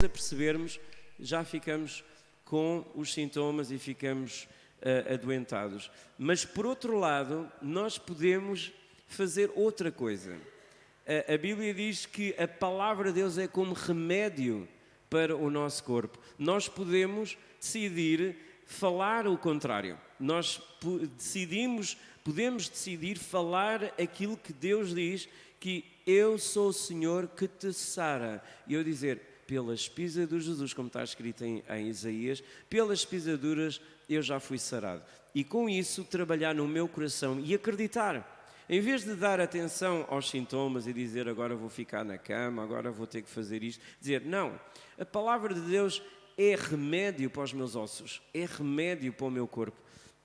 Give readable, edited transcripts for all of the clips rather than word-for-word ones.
de apercebermos, já ficamos com os sintomas e ficamos adoentados. Mas, por outro lado, nós podemos fazer outra coisa. A Bíblia diz que a palavra de Deus é como remédio para o nosso corpo. Nós podemos decidir falar o contrário. Nós podemos decidir falar aquilo que Deus diz, que eu sou o Senhor que te sara. E eu dizer, pelas pisaduras de Jesus, como está escrito em Isaías, pelas pisaduras eu já fui sarado. E com isso trabalhar no meu coração e acreditar. Em vez de dar atenção aos sintomas e dizer agora vou ficar na cama, agora vou ter que fazer isto, dizer não, a palavra de Deus é remédio para os meus ossos, é remédio para o meu corpo.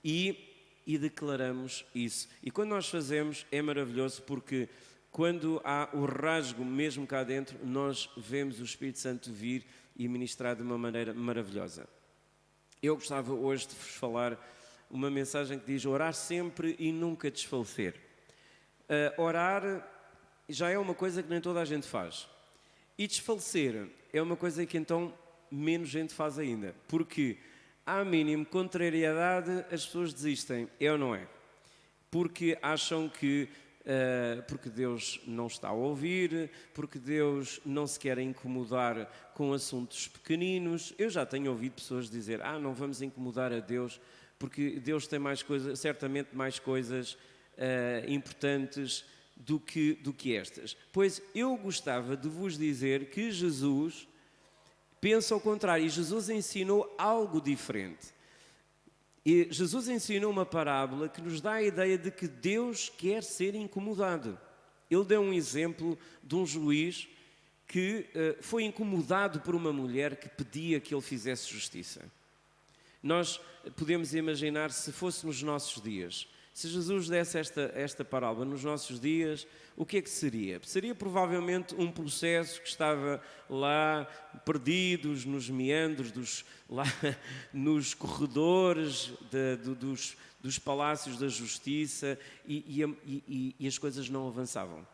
E declaramos isso. E quando nós fazemos é maravilhoso, porque quando há o rasgo mesmo cá dentro, nós vemos o Espírito Santo vir e ministrar de uma maneira maravilhosa. Eu gostava hoje de vos falar uma mensagem que diz orar sempre e nunca desfalecer. Orar já é uma coisa que nem toda a gente faz. E desfalecer é uma coisa que então menos gente faz ainda. Porque, à mínima contrariedade, as pessoas desistem. É ou não é? Porque acham que porque Deus não está a ouvir, porque Deus não se quer incomodar com assuntos pequeninos. Eu já tenho ouvido pessoas dizer, não vamos incomodar a Deus, porque Deus tem mais coisas, certamente mais coisas importantes do que estas. Pois eu gostava de vos dizer que Jesus pensa ao contrário, e Jesus ensinou algo diferente. E Jesus ensinou uma parábola que nos dá a ideia de que Deus quer ser incomodado. Ele deu um exemplo de um juiz que foi incomodado por uma mulher que pedia que ele fizesse justiça. Nós podemos imaginar se fosse nos nossos dias. Se Jesus desse esta parábola nos nossos dias, o que é que seria? Seria provavelmente um processo que estava lá perdidos nos meandros, lá nos corredores dos palácios da justiça e as coisas não avançavam.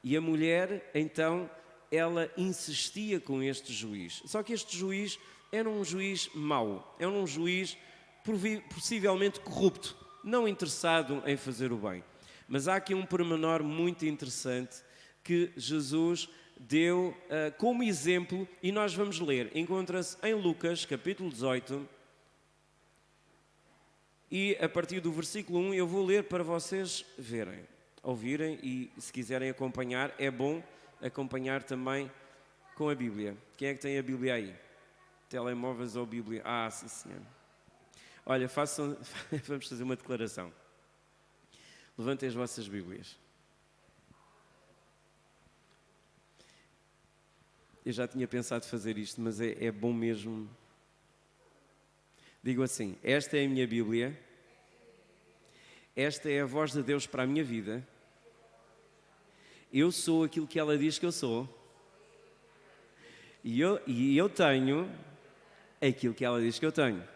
E a mulher, então, ela insistia com este juiz. Só que este juiz era um juiz mau, era um juiz possivelmente corrupto, não interessado em fazer o bem. Mas há aqui um pormenor muito interessante que Jesus deu como exemplo e nós vamos ler. Encontra-se em Lucas, capítulo 18, e a partir do versículo 1 eu vou ler para vocês verem, ouvirem e se quiserem acompanhar, é bom acompanhar também com a Bíblia. Quem é que tem a Bíblia aí? Telemóveis ou Bíblia? Sim senhor. Olha, vamos fazer uma declaração. Levantem as vossas Bíblias. Eu já tinha pensado fazer isto, mas é bom mesmo. Digo assim, esta é a minha Bíblia, esta é a voz de Deus para a minha vida, eu sou aquilo que ela diz que eu sou, e eu tenho aquilo que ela diz que eu tenho.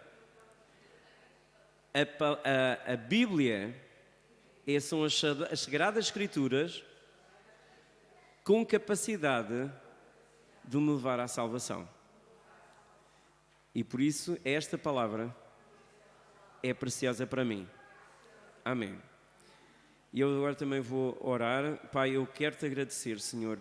A Bíblia são as Sagradas Escrituras com capacidade de me levar à salvação. E por isso esta palavra é preciosa para mim. Amém. E eu agora também vou orar. Pai, eu quero-te agradecer, Senhor,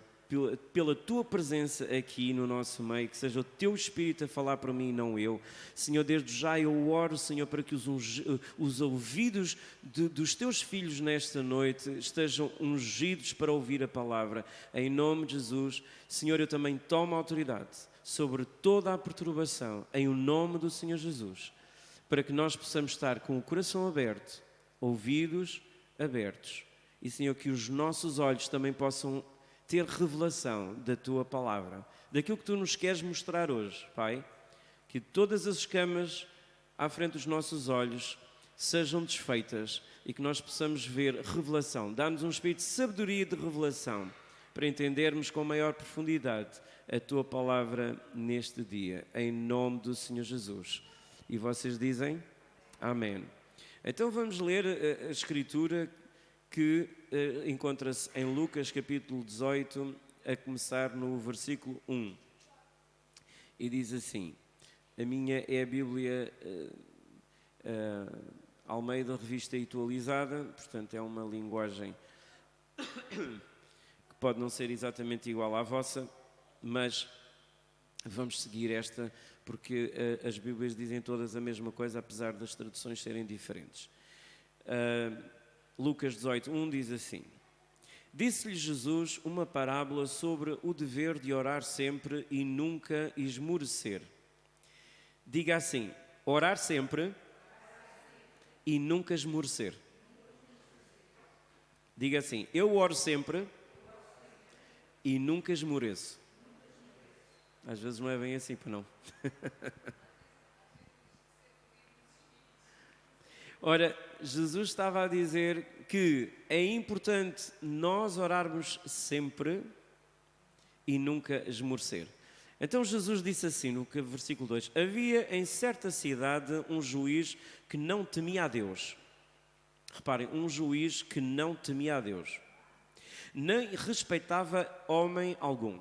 pela tua presença aqui no nosso meio, que seja o teu Espírito a falar para mim e não eu. Senhor, desde já eu oro, Senhor, para que os ouvidos dos teus filhos nesta noite estejam ungidos para ouvir a palavra. Em nome de Jesus, Senhor, eu também tomo autoridade sobre toda a perturbação, em o nome do Senhor Jesus, para que nós possamos estar com o coração aberto, ouvidos abertos. E, Senhor, que os nossos olhos também possam ter revelação da tua palavra, daquilo que tu nos queres mostrar hoje, Pai, que todas as escamas à frente dos nossos olhos sejam desfeitas e que nós possamos ver revelação. Dá-nos um espírito de sabedoria e de revelação para entendermos com maior profundidade a tua palavra neste dia, em nome do Senhor Jesus. E vocês dizem amém. Então vamos ler a Escritura que encontra-se em Lucas capítulo 18, a começar no versículo 1. e diz assim, a minha é a Bíblia Almeida Revista Atualizada, portanto é uma linguagem que pode não ser exatamente igual à vossa, mas vamos seguir esta, porque as Bíblias dizem todas a mesma coisa, apesar das traduções serem diferentes. Lucas 18:1 diz assim: Disse-lhe Jesus uma parábola sobre o dever de orar sempre e nunca esmorecer. Diga assim, orar sempre e nunca esmorecer. Diga assim, eu oro sempre e nunca esmoreço. Às vezes não é bem assim, para não. Ora, Jesus estava a dizer que é importante nós orarmos sempre e nunca esmorecer. Então Jesus disse assim no versículo 2: Havia em certa cidade um juiz que não temia a Deus. Reparem, um juiz que não temia a Deus, nem respeitava homem algum.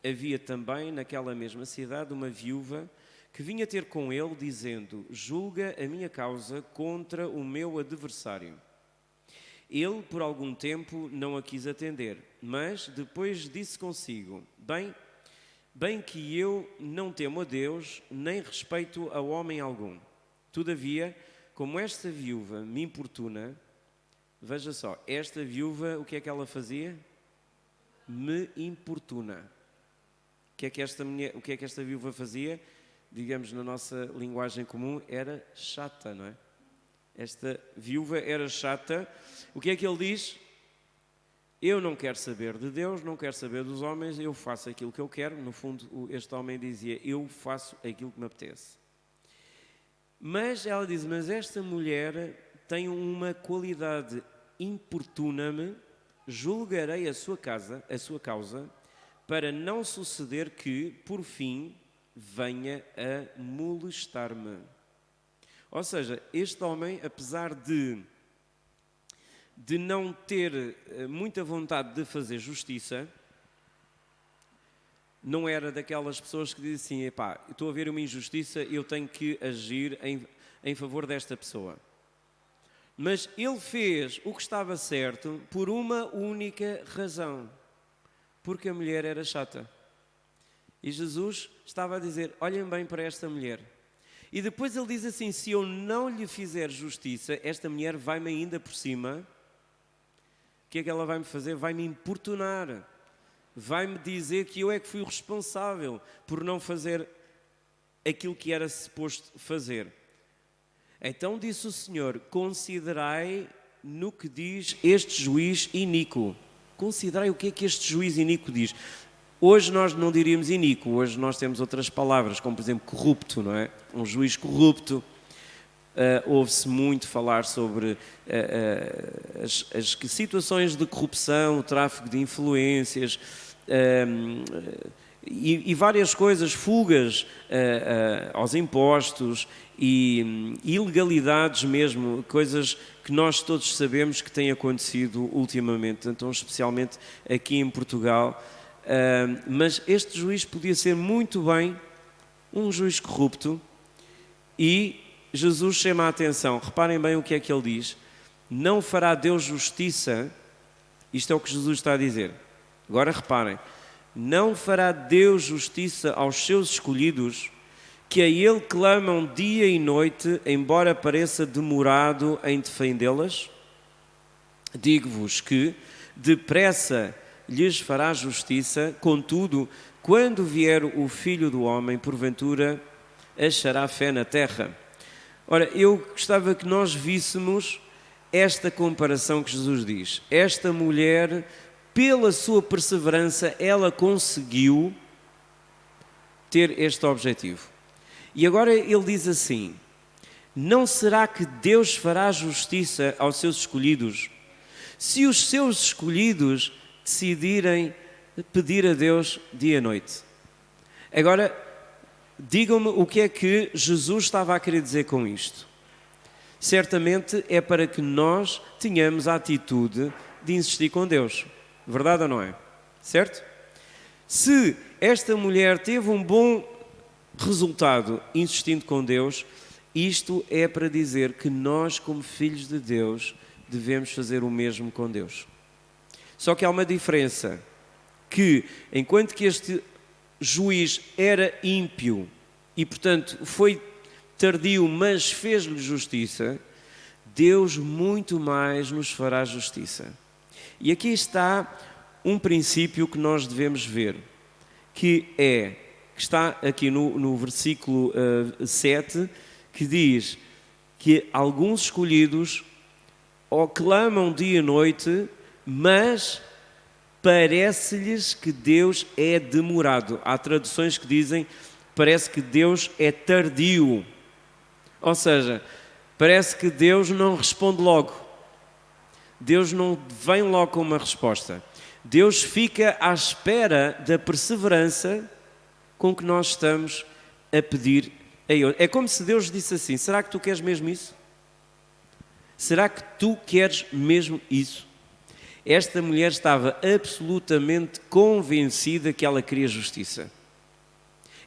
Havia também naquela mesma cidade uma viúva que vinha ter com ele, dizendo: Julga a minha causa contra o meu adversário. Ele, por algum tempo, não a quis atender, mas depois disse consigo: Bem que eu não temo a Deus, nem respeito a homem algum. Todavia, como esta viúva me importuna, veja só, esta viúva, o que é que ela fazia? Me importuna. O que é que esta viúva fazia? Digamos, na nossa linguagem comum, era chata, não é? Esta viúva era chata. O que é que ele diz? Eu não quero saber de Deus, não quero saber dos homens, eu faço aquilo que eu quero. No fundo, este homem dizia, eu faço aquilo que me apetece. Mas ela diz, mas esta mulher tem uma qualidade, importuna-me, julgarei a sua causa, para não suceder que, por fim, venha a molestar-me. Ou seja, este homem, apesar de não ter muita vontade de fazer justiça, não era daquelas pessoas que dizem assim, estou a ver uma injustiça, eu tenho que agir em favor desta pessoa. Mas ele fez o que estava certo por uma única razão, porque a mulher era chata. E Jesus estava a dizer, olhem bem para esta mulher. E depois ele diz assim, se eu não lhe fizer justiça, esta mulher vai-me ainda por cima. O que é que ela vai-me fazer? Vai-me importunar. Vai-me dizer que eu é que fui o responsável por não fazer aquilo que era suposto fazer. Então disse o Senhor, considerai no que diz este juiz iníquo. Considerai o que é que este juiz iníquo diz. Hoje nós não diríamos iníquo, hoje nós temos outras palavras, como por exemplo corrupto, não é? Um juiz corrupto. Ouve-se muito falar sobre as situações de corrupção, o tráfico de influências e várias coisas, fugas aos impostos e ilegalidades mesmo, coisas que nós todos sabemos que têm acontecido ultimamente, então especialmente aqui em Portugal. Mas este juiz podia ser muito bem um juiz corrupto e Jesus chama a atenção, reparem bem o que é que ele diz, não fará Deus justiça, isto é o que Jesus está a dizer, agora reparem, não fará Deus justiça aos seus escolhidos, que a Ele clamam dia e noite, embora pareça demorado em defendê-las? Digo-vos que depressa lhes fará justiça, contudo, quando vier o Filho do Homem, porventura, achará fé na terra? Ora, eu gostava que nós víssemos esta comparação que Jesus diz. Esta mulher, pela sua perseverança, ela conseguiu ter este objetivo. E agora ele diz assim, não será que Deus fará justiça aos seus escolhidos? Se os seus escolhidos decidirem pedir a Deus dia e noite. Agora, digam-me o que é que Jesus estava a querer dizer com isto. Certamente é para que nós tenhamos a atitude de insistir com Deus. Verdade ou não é? Certo? Se esta mulher teve um bom Resultado, insistindo com Deus, isto é para dizer que nós, como filhos de Deus, devemos fazer o mesmo com Deus. Só que há uma diferença, que enquanto que este juiz era ímpio e, portanto, foi tardio, mas fez-lhe justiça, Deus muito mais nos fará justiça. E aqui está um princípio que nós devemos ver, que está aqui no versículo 7, que diz que alguns escolhidos clamam dia e noite, mas parece-lhes que Deus é demorado. Há traduções que dizem, parece que Deus é tardio. Ou seja, parece que Deus não responde logo. Deus não vem logo com uma resposta. Deus fica à espera da perseverança com que nós estamos a pedir a Ele. É como se Deus disse assim: será que tu queres mesmo isso? Será que tu queres mesmo isso? Esta mulher estava absolutamente convencida que ela queria justiça.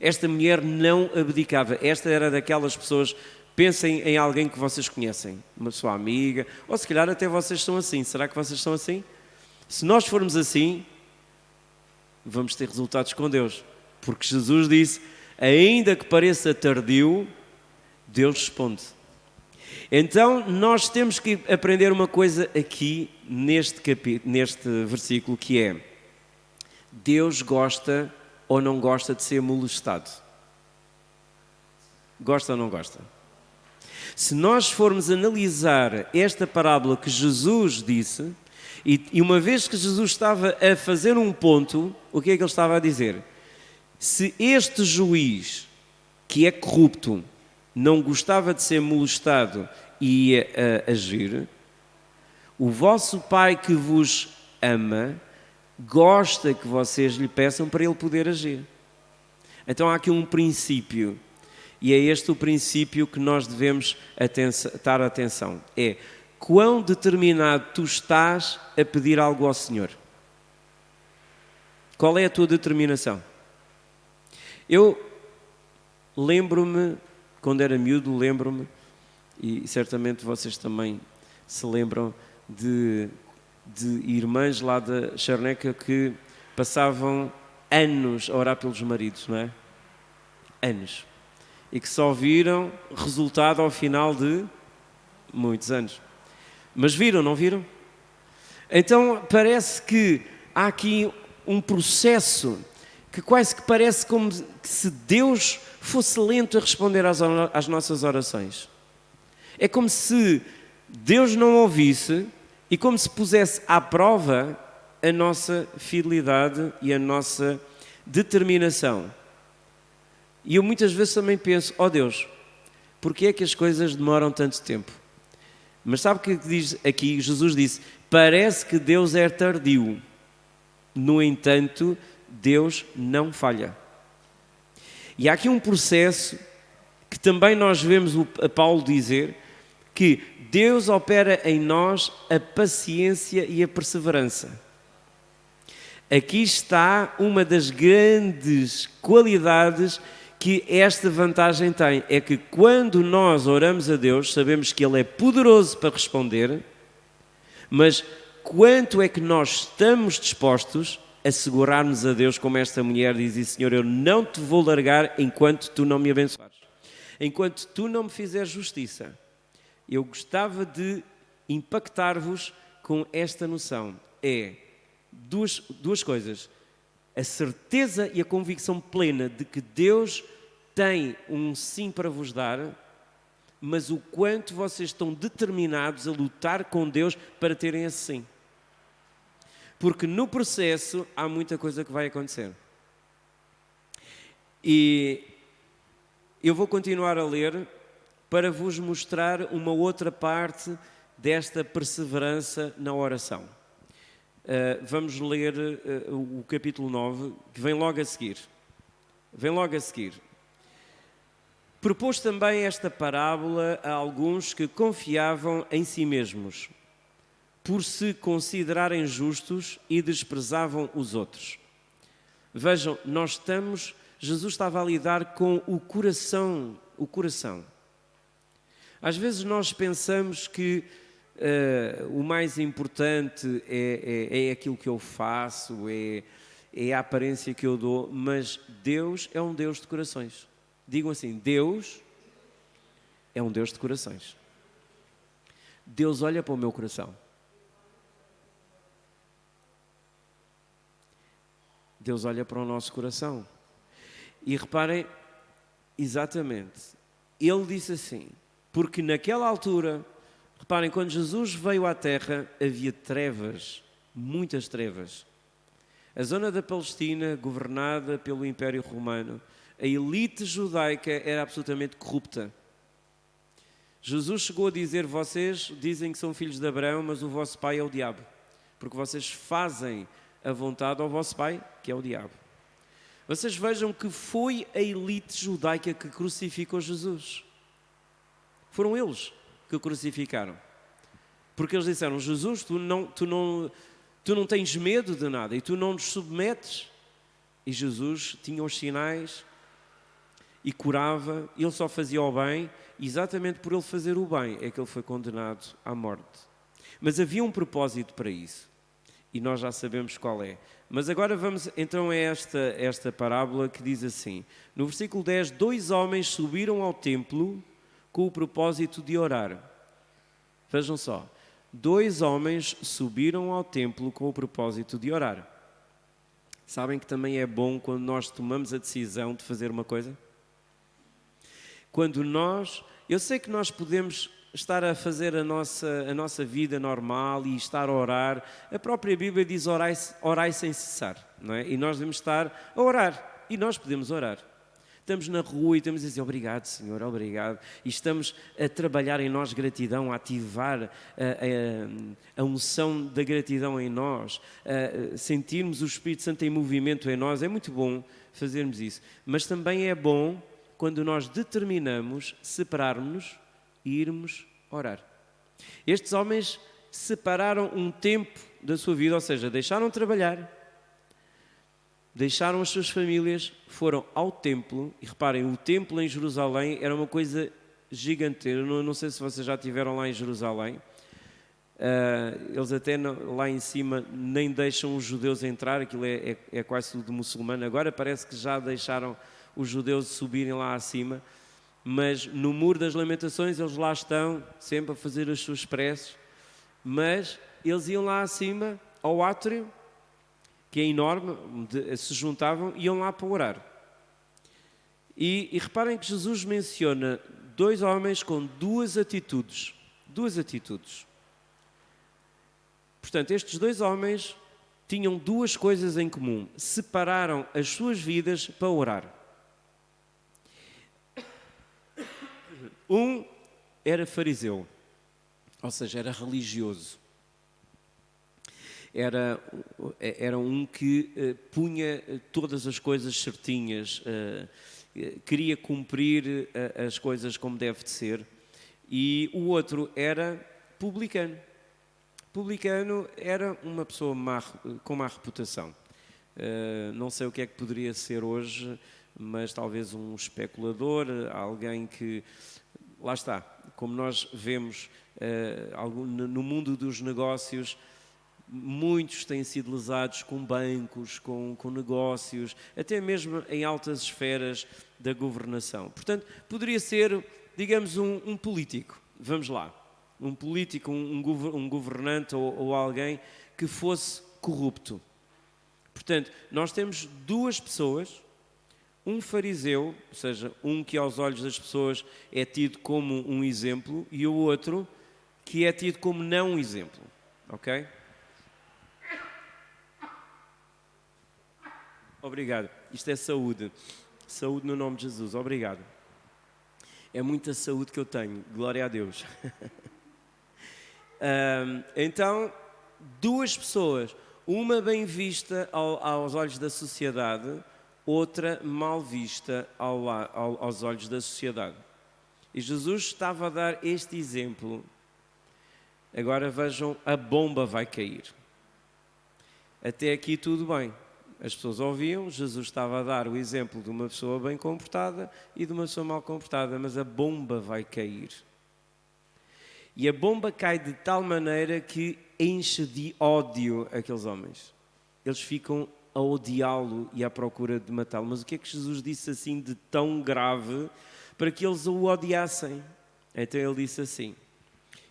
Esta mulher não abdicava. Esta era daquelas pessoas, pensem em alguém que vocês conhecem, uma sua amiga, ou se calhar até vocês são assim. Será que vocês são assim? Se nós formos assim, vamos ter resultados com Deus. Porque Jesus disse, ainda que pareça tardio, Deus responde. Então, nós temos que aprender uma coisa aqui neste versículo, que é: Deus gosta ou não gosta de ser molestado? Gosta ou não gosta? Se nós formos analisar esta parábola que Jesus disse, e uma vez que Jesus estava a fazer um ponto, o que é que ele estava a dizer? Se este juiz, que é corrupto, não gostava de ser molestado e ia agir, o vosso Pai que vos ama gosta que vocês lhe peçam para ele poder agir. Então há aqui um princípio, e é este o princípio que nós devemos dar atenção. É: quão determinado tu estás a pedir algo ao Senhor? Qual é a tua determinação? Eu lembro-me, quando era miúdo, e certamente vocês também se lembram, de irmãs lá da Charneca que passavam anos a orar pelos maridos, não é? Anos. E que só viram resultado ao final de muitos anos. Mas viram, não viram? Então parece que há aqui um processo que quase que parece como se Deus fosse lento a responder às nossas orações. É como se Deus não ouvisse e como se pusesse à prova a nossa fidelidade e a nossa determinação. E eu muitas vezes também penso: ó Deus, porquê é que as coisas demoram tanto tempo? Mas sabe o que diz aqui? Jesus disse, parece que Deus é tardio. No entanto, Deus não falha. E há aqui um processo que também nós vemos a Paulo dizer, que Deus opera em nós a paciência e a perseverança. Aqui está uma das grandes qualidades que esta vantagem tem, é que quando nós oramos a Deus, sabemos que Ele é poderoso para responder, mas quanto é que nós estamos dispostos a segurar-nos a Deus, como esta mulher diz: e Senhor, eu não te vou largar enquanto tu não me abençoares. Enquanto tu não me fizeres justiça. Eu gostava de impactar-vos com esta noção. É duas coisas. A certeza e a convicção plena de que Deus tem um sim para vos dar, mas o quanto vocês estão determinados a lutar com Deus para terem esse sim. Porque no processo há muita coisa que vai acontecer. E eu vou continuar a ler para vos mostrar uma outra parte desta perseverança na oração. Vamos ler o capítulo 9, que vem logo a seguir. Propôs também esta parábola a alguns que confiavam em si mesmos, por se considerarem justos, e desprezavam os outros. Vejam, nós estamos Jesus estava a lidar com o coração. O coração. Às vezes nós pensamos que o mais importante é aquilo que eu faço, é a aparência que eu dou, mas Deus é um Deus de corações. Digam assim, Deus é um Deus de corações. Deus olha para o meu coração. Deus olha para o nosso coração. E reparem, exatamente, ele disse assim, porque naquela altura, reparem, quando Jesus veio à Terra, havia trevas, muitas trevas. A zona da Palestina, governada pelo Império Romano, a elite judaica era absolutamente corrupta. Jesus chegou a dizer, vocês dizem que são filhos de Abraão, mas o vosso pai é o diabo, porque vocês fazem a vontade ao vosso pai, que é o diabo. Vocês vejam que foi a elite judaica que crucificou Jesus. Foram eles que o crucificaram. Porque eles disseram, Jesus, tu não tens medo de nada e tu não nos submetes. E Jesus tinha os sinais e curava, ele só fazia o bem, exatamente por ele fazer o bem é que ele foi condenado à morte. Mas havia um propósito para isso. E nós já sabemos qual é. Mas agora vamos então a esta parábola que diz assim. No versículo 10, 2 homens subiram ao templo com o propósito de orar. Vejam só. 2 homens subiram ao templo com o propósito de orar. Sabem que também é bom quando nós tomamos a decisão de fazer uma coisa? Eu sei que nós podemos estar a fazer a nossa vida normal e estar a orar. A própria Bíblia diz orai sem cessar, não é? E nós devemos estar a orar, e nós podemos orar. Estamos na rua e estamos a dizer obrigado, Senhor, obrigado. E estamos a trabalhar em nós gratidão, a ativar a unção da gratidão em nós, a sentirmos o Espírito Santo em movimento em nós. É muito bom fazermos isso. Mas também é bom quando nós determinamos separarmos-nos e irmos orar. Estes homens separaram um tempo da sua vida, ou seja, deixaram de trabalhar, deixaram as suas famílias, foram ao templo, e reparem, o templo em Jerusalém era uma coisa gigante. Eu não sei se vocês já estiveram lá em Jerusalém, eles até lá em cima nem deixam os judeus entrar, aquilo é quase tudo muçulmano. Agora parece que já deixaram os judeus subirem lá acima, mas no Muro das Lamentações eles lá estão, sempre a fazer as suas preces, mas eles iam lá acima, ao átrio, que é enorme, se juntavam e iam lá para orar. E reparem que Jesus menciona 2 homens com duas atitudes. Portanto, estes 2 homens tinham 2 coisas em comum. Separaram as suas vidas para orar. Um era fariseu, ou seja, era religioso. Era um que punha todas as coisas certinhas, queria cumprir as coisas como deve de ser. E o outro era publicano. Publicano era uma pessoa com má reputação. Não sei o que é que poderia ser hoje, mas talvez um especulador, alguém que... Lá está, como nós vemos no mundo dos negócios, muitos têm sido lesados com bancos, com negócios, até mesmo em altas esferas da governação. Portanto, poderia ser, digamos, um político, vamos lá, um político, um governante ou alguém que fosse corrupto. Portanto, nós temos 2 pessoas, um fariseu, ou seja, um que aos olhos das pessoas é tido como um exemplo, e o outro que é tido como não um exemplo, ok? Obrigado. Isto é saúde. Saúde no nome de Jesus. Obrigado. É muita saúde que eu tenho. Glória a Deus. Então, 2 pessoas. Uma bem vista aos olhos da sociedade, outra mal vista aos olhos da sociedade. E Jesus estava a dar este exemplo. Agora vejam, a bomba vai cair. Até aqui tudo bem. As pessoas ouviam, Jesus estava a dar o exemplo de uma pessoa bem comportada e de uma pessoa mal comportada, mas a bomba vai cair. E a bomba cai de tal maneira que enche de ódio aqueles homens. Eles ficam a odiá-lo e à procura de matá-lo. Mas o que é que Jesus disse assim de tão grave para que eles o odiassem? Então ele disse assim,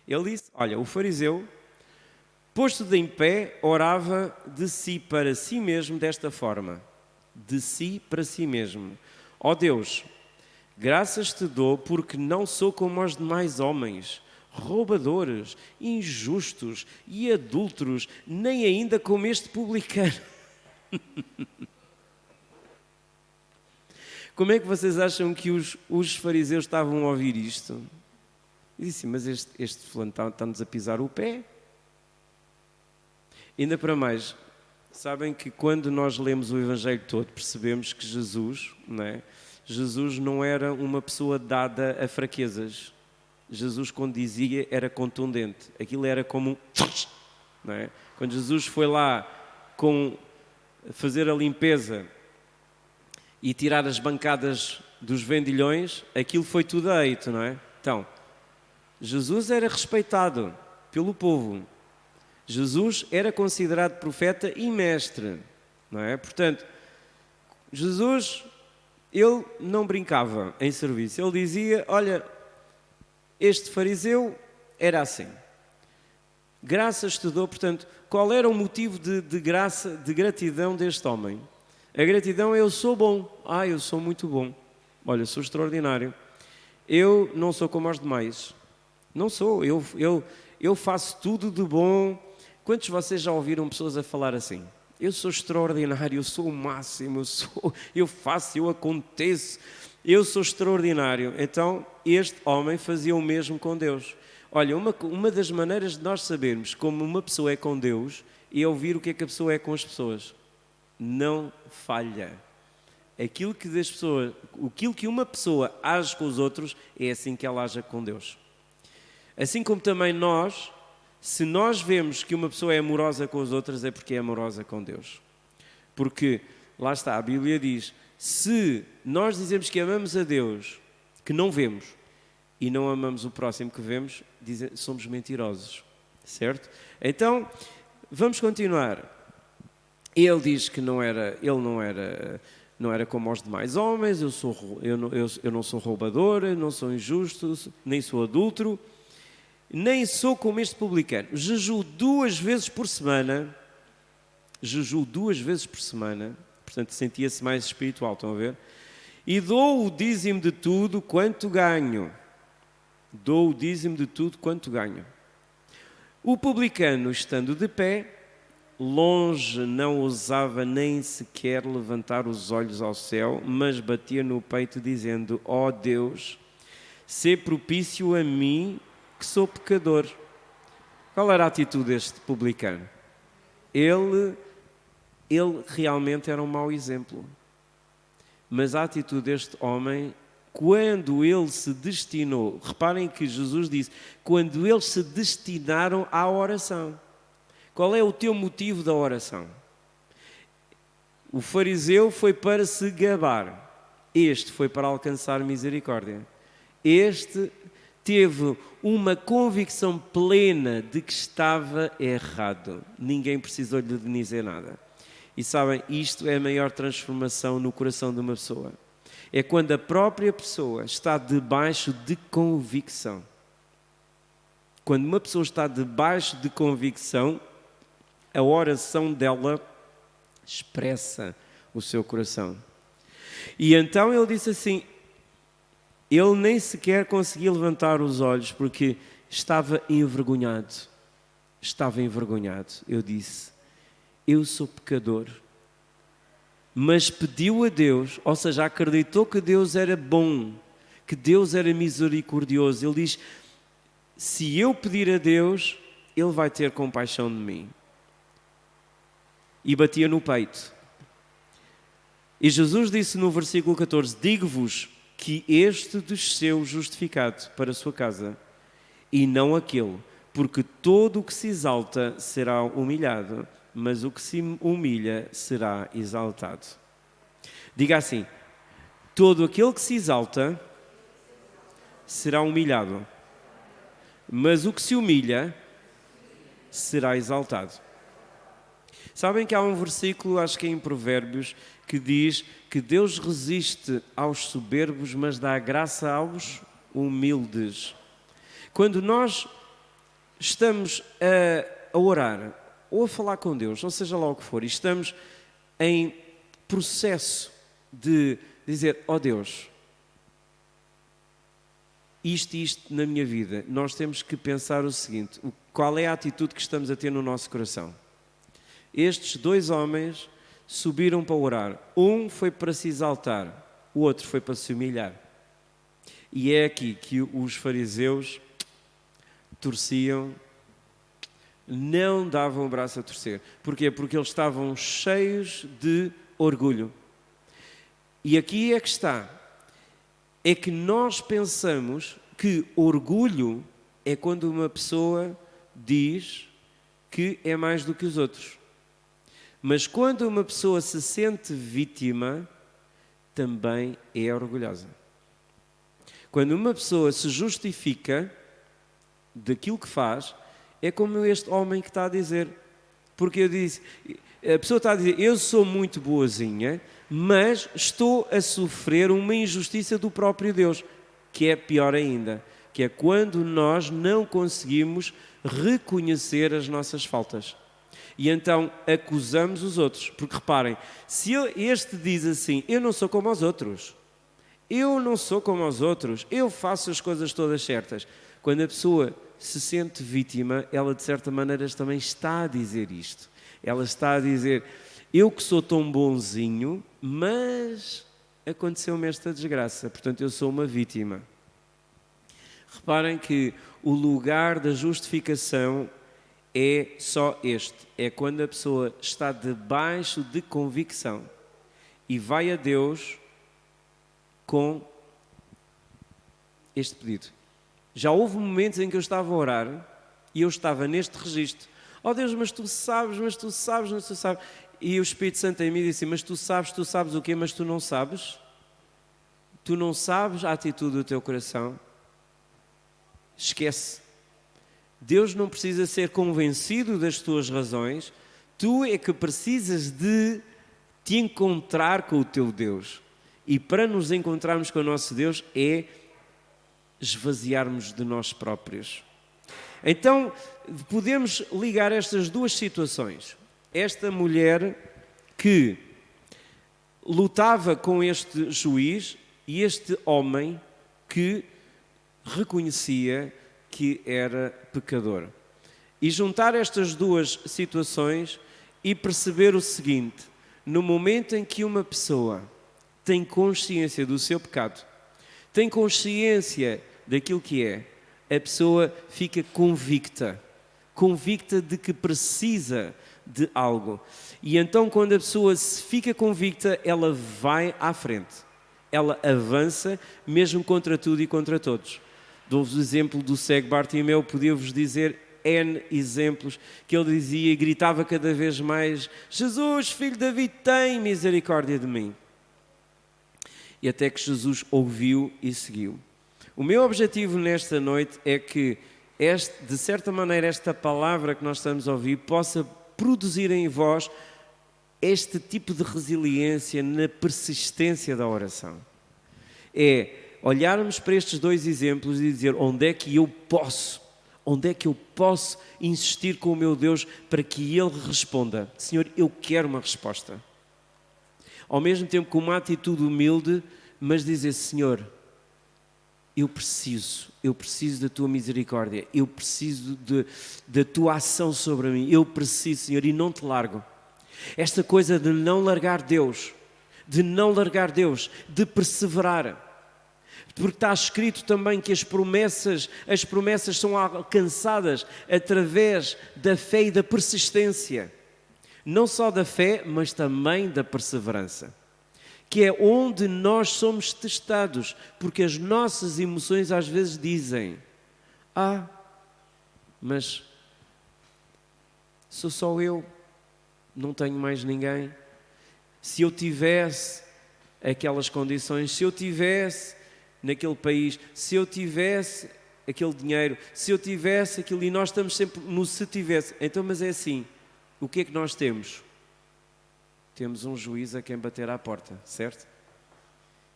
ele disse, olha, o fariseu, posto de em pé, orava de si para si mesmo desta forma, de si para si mesmo. Ó Deus, graças te dou porque não sou como os demais homens, roubadores, injustos e adúlteros, nem ainda como este publicano. Como é que vocês acham que os fariseus estavam a ouvir isto? E disse, mas este fulano está-nos a pisar o pé. Ainda para mais, sabem que quando nós lemos o Evangelho todo, percebemos que Jesus, Jesus não era uma pessoa dada a fraquezas. Jesus, quando dizia, era contundente. Aquilo era como um... Quando Jesus foi lá fazer a limpeza e tirar as bancadas dos vendilhões, aquilo foi tudo eito, não é? Então, Jesus era respeitado pelo povo. Jesus era considerado profeta e mestre, não é? Portanto, Jesus, ele não brincava em serviço. Ele dizia, olha, este fariseu era assim. Graças te dou, portanto, qual era o motivo de graça, de gratidão deste homem? A gratidão é, eu sou bom. Eu sou muito bom. Olha, eu sou extraordinário. Eu não sou como os demais. Não sou. Eu faço tudo de bom. Quantos de vocês já ouviram pessoas a falar assim? Eu sou extraordinário, eu sou o máximo, eu faço, eu aconteço, eu sou extraordinário. Então, este homem fazia o mesmo com Deus. Olha, uma das maneiras de nós sabermos como uma pessoa é com Deus é ouvir o que é que a pessoa é com as pessoas. Não falha. Aquilo que uma pessoa age com os outros, é assim que ela age com Deus. Assim como também nós, se nós vemos que uma pessoa é amorosa com as outras, é porque é amorosa com Deus. Porque, lá está, a Bíblia diz, se nós dizemos que amamos a Deus, que não vemos, e não amamos o próximo que vemos, somos mentirosos, certo? Então, vamos continuar. Ele diz que ele não era como os demais homens, eu não sou roubador, eu não sou injusto, nem sou adúltero, nem sou como este publicano. Jejuo 2 vezes por semana, portanto sentia-se mais espiritual, estão a ver? E dou o dízimo de tudo quanto ganho. O publicano, estando de pé, longe não ousava nem sequer levantar os olhos ao céu, mas batia no peito dizendo, ó Deus, sê propício a mim, que sou pecador. Qual era a atitude deste publicano? Ele realmente era um mau exemplo. Mas a atitude deste homem, quando ele se destinou, reparem que Jesus disse, quando eles se destinaram à oração. Qual é o teu motivo da oração? O fariseu foi para se gabar. Este foi para alcançar misericórdia. Este teve uma convicção plena de que estava errado. Ninguém precisou lhe dizer nada. E sabem, isto é a maior transformação no coração de uma pessoa. É quando a própria pessoa está debaixo de convicção. Quando uma pessoa está debaixo de convicção, a oração dela expressa o seu coração. E então ele disse assim, ele nem sequer conseguia levantar os olhos porque estava envergonhado. Eu disse, eu sou pecador. Mas pediu a Deus, ou seja, acreditou que Deus era bom, que Deus era misericordioso. Ele diz, se eu pedir a Deus, Ele vai ter compaixão de mim. E batia no peito. E Jesus disse no versículo 14, digo-vos que este desceu justificado para a sua casa, e não aquele, porque todo o que se exalta será humilhado, mas o que se humilha será exaltado. Diga assim: todo aquele que se exalta será humilhado, mas o que se humilha será exaltado. Sabem que há um versículo, acho que é em Provérbios, que diz que Deus resiste aos soberbos, mas dá graça aos humildes. Quando nós estamos a orar ou a falar com Deus, ou seja lá o que for, e estamos em processo de dizer: ó Deus, isto e isto na minha vida, nós temos que pensar o seguinte: qual é a atitude que estamos a ter no nosso coração? Estes dois homens subiram para orar. Um foi para se exaltar, o outro foi para se humilhar. E é aqui que os fariseus torciam, não davam o braço a torcer. Porquê? Porque eles estavam cheios de orgulho. E aqui é que está. É que nós pensamos que orgulho é quando uma pessoa diz que é mais do que os outros. Mas quando uma pessoa se sente vítima, também é orgulhosa. Quando uma pessoa se justifica daquilo que faz, é como este homem que está a dizer. Porque eu disse, a pessoa está a dizer: eu sou muito boazinha, mas estou a sofrer uma injustiça do próprio Deus, que é pior ainda, que é quando nós não conseguimos reconhecer as nossas faltas. E então acusamos os outros. Porque reparem, se este diz assim: eu não sou como os outros, eu não sou como os outros, eu faço as coisas todas certas. Quando a pessoa se sente vítima, ela de certa maneira também está a dizer isto. Ela está a dizer: eu que sou tão bonzinho, mas aconteceu-me esta desgraça, portanto eu sou uma vítima. Reparem que o lugar da justificação é só este: é quando a pessoa está debaixo de convicção e vai a Deus com este pedido. Já houve momentos em que eu estava a orar e eu estava neste registro: ó Deus, mas tu sabes, mas tu sabes, mas tu sabes. E o Espírito Santo em mim disse: mas tu sabes o quê? Mas tu não sabes? Tu não sabes a atitude do teu coração? Esquece. Deus não precisa ser convencido das tuas razões, tu é que precisas de te encontrar com o teu Deus. E para nos encontrarmos com o nosso Deus é esvaziarmos de nós próprios. Então, podemos ligar estas duas situações. Esta mulher que lutava com este juiz e este homem que reconhecia que era pecador. E juntar estas duas situações e perceber o seguinte: no momento em que uma pessoa tem consciência do seu pecado, tem consciência daquilo que é, a pessoa fica convicta de que precisa de algo. E então, quando a pessoa se fica convicta, ela vai à frente, ela avança mesmo contra tudo e contra todos. Dou-vos o exemplo do cego Bartimeu, podia-vos dizer N exemplos, que ele dizia e gritava cada vez mais: Jesus, filho de Davi, tem misericórdia de mim. E até que Jesus ouviu e seguiu. O meu objetivo nesta noite é que, de certa maneira, esta palavra que nós estamos a ouvir possa produzir em vós este tipo de resiliência na persistência da oração. É olharmos para estes dois exemplos e dizer: onde é que eu posso insistir com o meu Deus para que Ele responda? Senhor, eu quero uma resposta. Ao mesmo tempo com uma atitude humilde, mas dizer: Senhor, eu preciso da Tua misericórdia, eu preciso da Tua ação sobre mim, eu preciso, Senhor, e não Te largo. Esta coisa de não largar Deus, de perseverar. Porque está escrito também que as promessas são alcançadas através da fé e da persistência. Não só da fé, mas também da perseverança. Que é onde nós somos testados, porque as nossas emoções às vezes dizem: mas sou só eu, não tenho mais ninguém. Se eu tivesse aquelas condições, se eu tivesse naquele país, se eu tivesse aquele dinheiro, se eu tivesse aquilo, e nós estamos sempre no se tivesse. Então, mas é assim, o que é que nós temos? Temos um juiz a quem bater à porta, certo?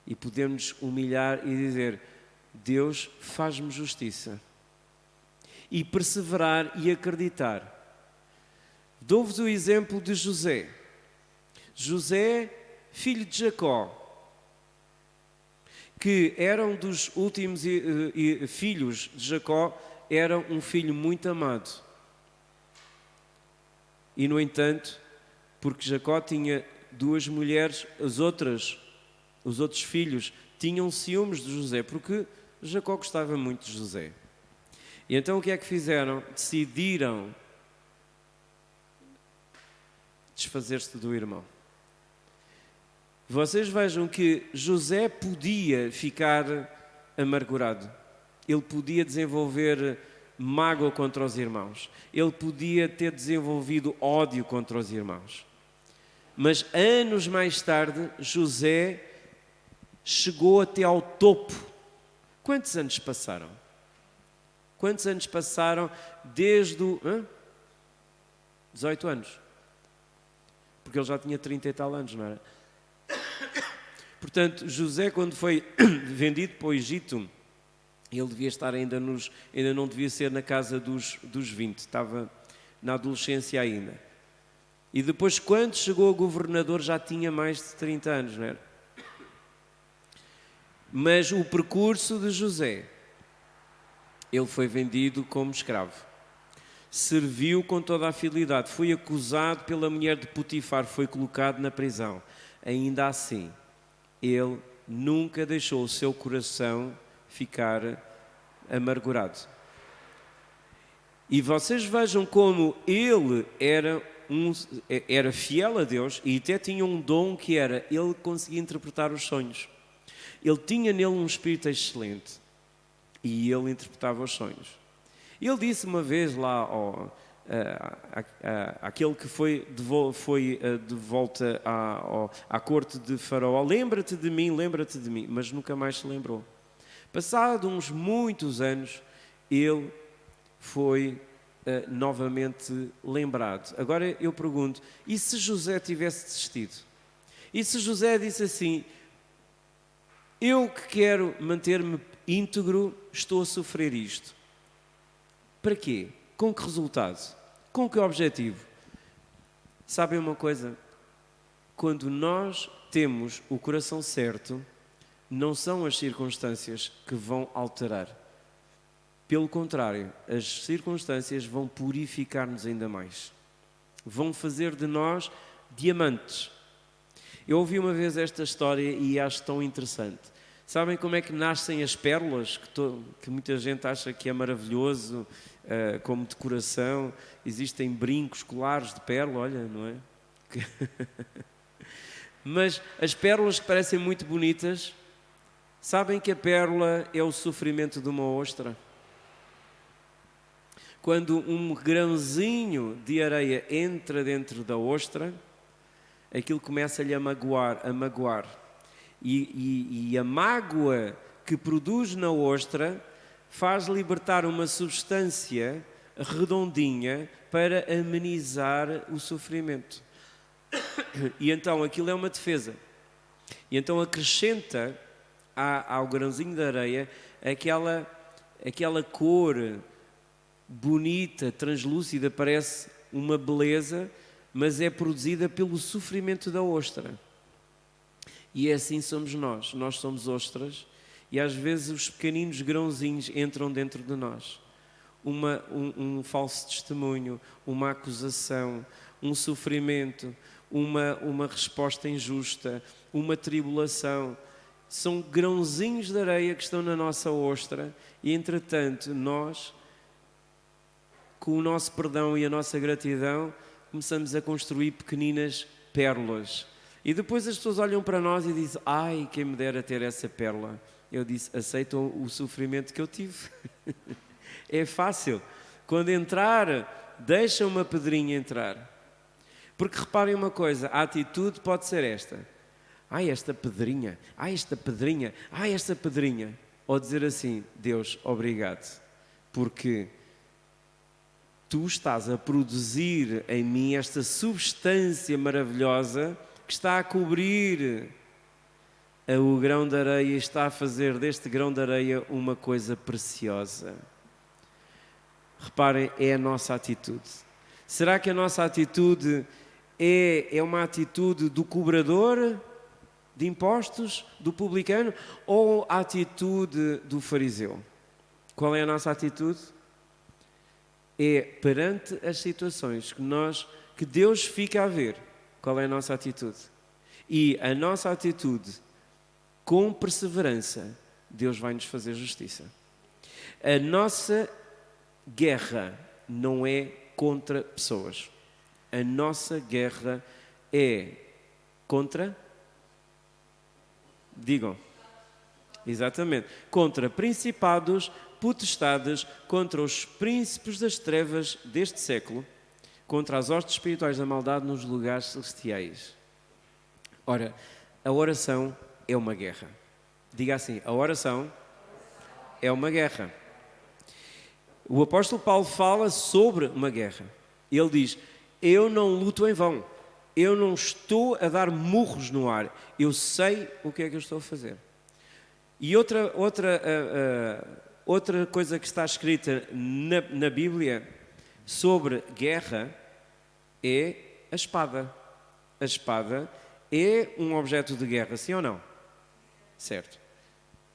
E podemos humilhar e dizer: Deus, faz-me justiça. E perseverar e acreditar. Dou-vos o exemplo de José. José, filho de Jacó, que era um dos últimos filhos de Jacó, era um filho muito amado. E, no entanto, porque Jacó tinha duas mulheres, os outros filhos tinham ciúmes de José, porque Jacó gostava muito de José. E então o que é que fizeram? Decidiram desfazer-se do irmão. Vocês vejam que José podia ficar amargurado. Ele podia desenvolver mágoa contra os irmãos. Ele podia ter desenvolvido ódio contra os irmãos. Mas anos mais tarde, José chegou até ao topo. Quantos anos passaram? Quantos anos passaram desde o... 18 anos. Porque ele já tinha 30 e tal anos, não era? Portanto, José, quando foi vendido para o Egito, ele devia estar ainda não devia ser na casa dos 20, estava na adolescência ainda. E depois, quando chegou a governador, já tinha mais de 30 anos, não era? Mas o percurso de José, ele foi vendido como escravo. Serviu com toda a fidelidade, foi acusado pela mulher de Potifar, foi colocado na prisão. Ainda assim, ele nunca deixou o seu coração ficar amargurado. E vocês vejam como ele era fiel a Deus e até tinha um dom que era, ele conseguia interpretar os sonhos. Ele tinha nele um espírito excelente e ele interpretava os sonhos. Ele disse uma vez lá àquele que foi de volta à corte de Faraó: lembra-te de mim, mas nunca mais se lembrou. Passado uns muitos anos, ele foi novamente lembrado. Agora eu pergunto, e se José tivesse desistido? E se José disse assim: eu que quero manter-me íntegro, estou a sofrer isto. Para quê? Com que resultado? Com que objetivo? Sabem uma coisa? Quando nós temos o coração certo, não são as circunstâncias que vão alterar. Pelo contrário, as circunstâncias vão purificar-nos ainda mais. Vão fazer de nós diamantes. Eu ouvi uma vez esta história e acho tão interessante. Sabem como é que nascem as pérolas? Que muita gente acha que é maravilhoso, como decoração. Existem brincos, colares de pérola, olha, não é? Mas as pérolas que parecem muito bonitas, sabem que a pérola é o sofrimento de uma ostra? Quando um grãozinho de areia entra dentro da ostra, aquilo começa-lhe a magoar. E a mágoa que produz na ostra faz libertar uma substância redondinha para amenizar o sofrimento. E então aquilo é uma defesa. E então acrescenta ao grãozinho de areia aquela cor bonita, translúcida, parece uma beleza, mas é produzida pelo sofrimento da ostra. E é assim somos nós. Nós somos ostras e às vezes os pequeninos grãozinhos entram dentro de nós. Um falso testemunho, uma acusação, um sofrimento, uma resposta injusta, uma tribulação. São grãozinhos de areia que estão na nossa ostra e, entretanto, nós, com o nosso perdão e a nossa gratidão, começamos a construir pequeninas pérolas. E depois as pessoas olham para nós e dizem: ai, quem me dera ter essa pérola. Eu disse: aceitam o sofrimento que eu tive. É fácil. Quando entrar, deixa uma pedrinha entrar. Porque reparem uma coisa, a atitude pode ser esta. Ai, esta pedrinha, ai, esta pedrinha, ai, esta pedrinha. Ou dizer assim, Deus, obrigado, porque tu estás a produzir em mim esta substância maravilhosa que está a cobrir o grão de areia e está a fazer deste grão de areia uma coisa preciosa. Reparem, é a nossa atitude. Será que a nossa atitude é uma atitude do cobrador de impostos, do publicano, ou a atitude do fariseu? Qual é a nossa atitude? É perante as situações que Deus fica a ver. Qual é a nossa atitude? E a nossa atitude, com perseverança, Deus vai nos fazer justiça. A nossa guerra não é contra pessoas. A nossa guerra é contra... Digam. Exatamente. Contra principados, potestades, contra os príncipes das trevas deste século, contra as hostes espirituais da maldade nos lugares celestiais. Ora, a oração é uma guerra. Diga assim, a oração é uma guerra. O apóstolo Paulo fala sobre uma guerra. Ele diz, eu não luto em vão. Eu não estou a dar murros no ar. Eu sei o que é que eu estou a fazer. E outra coisa que está escrita na Bíblia sobre guerra é a espada. A espada é um objeto de guerra, sim ou não? Certo.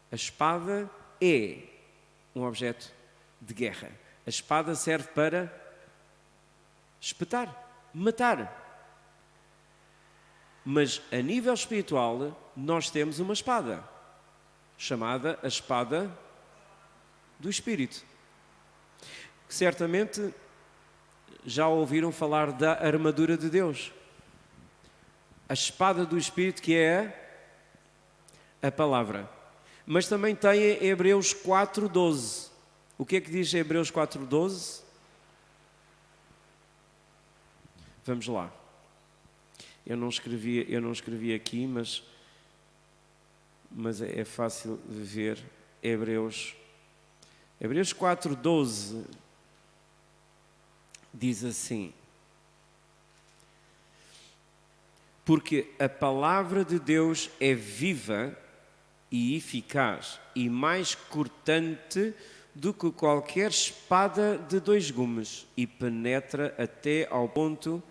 A espada é um objeto de guerra. A espada serve para espetar, matar. Mas a nível espiritual, nós temos uma espada, chamada a espada do Espírito. Que certamente já ouviram falar da armadura de Deus. A espada do Espírito, que é a palavra. Mas também tem Hebreus 4:12. O que é que diz Hebreus 4:12? Vamos lá. Eu não escrevi aqui, mas é fácil de ver. Hebreus 4:12 diz assim: porque a palavra de Deus é viva e eficaz e mais cortante do que qualquer espada de 2 gumes e penetra até ao ponto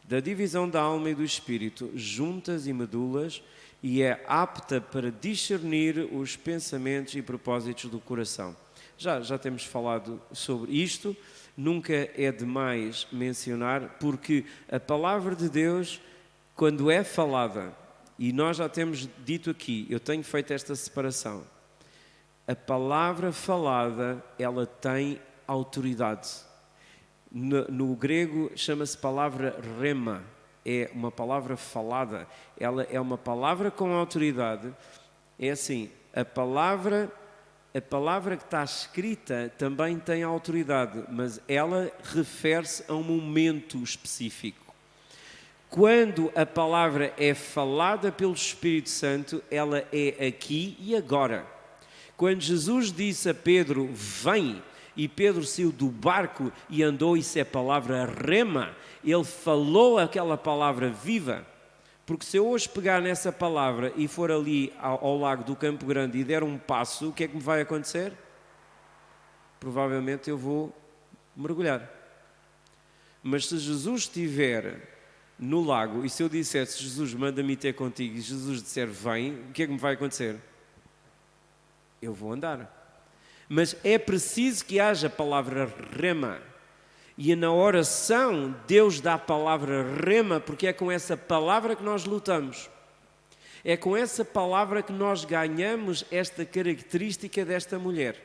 da divisão da alma e do espírito, juntas e medulas, e é apta para discernir os pensamentos e propósitos do coração. Já temos falado sobre isto, nunca é demais mencionar, porque a palavra de Deus, quando é falada, e nós já temos dito aqui, eu tenho feito esta separação, a palavra falada, ela tem autoridade. No grego chama-se palavra rema, é uma palavra falada, ela é uma palavra com autoridade. É assim, a palavra que está escrita também tem autoridade, mas ela refere-se a um momento específico. Quando a palavra é falada pelo Espírito Santo, ela é aqui e agora. Quando Jesus disse a Pedro, vem, e Pedro saiu do barco e andou, isso é a palavra rema, ele falou aquela palavra viva. Porque se eu hoje pegar nessa palavra e for ali ao lago do Campo Grande e der um passo, o que é que me vai acontecer? Provavelmente eu vou mergulhar. Mas se Jesus estiver no lago e se eu dissesse, Jesus, manda-me ter contigo, e Jesus disser, vem, o que é que me vai acontecer? Eu vou andar. Mas é preciso que haja a palavra rema. E na oração, Deus dá a palavra rema, porque é com essa palavra que nós lutamos. É com essa palavra que nós ganhamos esta característica desta mulher.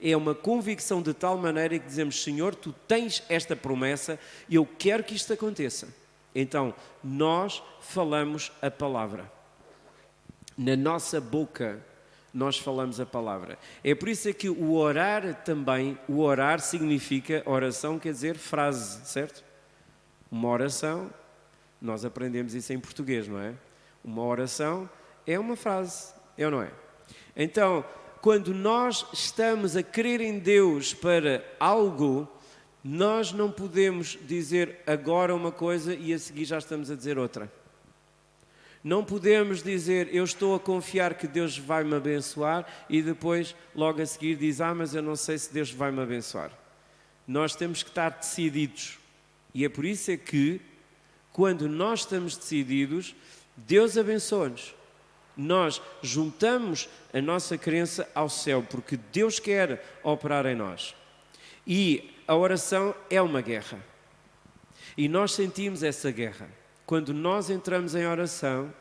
É uma convicção de tal maneira que dizemos, Senhor, Tu tens esta promessa e eu quero que isto aconteça. Então, nós falamos a palavra. Na nossa boca, nós falamos a palavra. É por isso que o orar também, o orar significa, oração quer dizer frase, certo? Uma oração Nós aprendemos isso em português, não é? Uma oração é uma frase, é ou não é? Então, quando nós estamos a crer em Deus para algo, nós não podemos dizer agora uma coisa e a seguir já estamos a dizer outra. Não podemos dizer, eu estou a confiar que Deus vai me abençoar e depois, logo a seguir, diz, mas eu não sei se Deus vai me abençoar. Nós temos que estar decididos. E é por isso é que, quando nós estamos decididos, Deus abençoa-nos. Nós juntamos a nossa crença ao céu, porque Deus quer operar em nós. E a oração é uma guerra. E nós sentimos essa guerra. Quando nós entramos em oração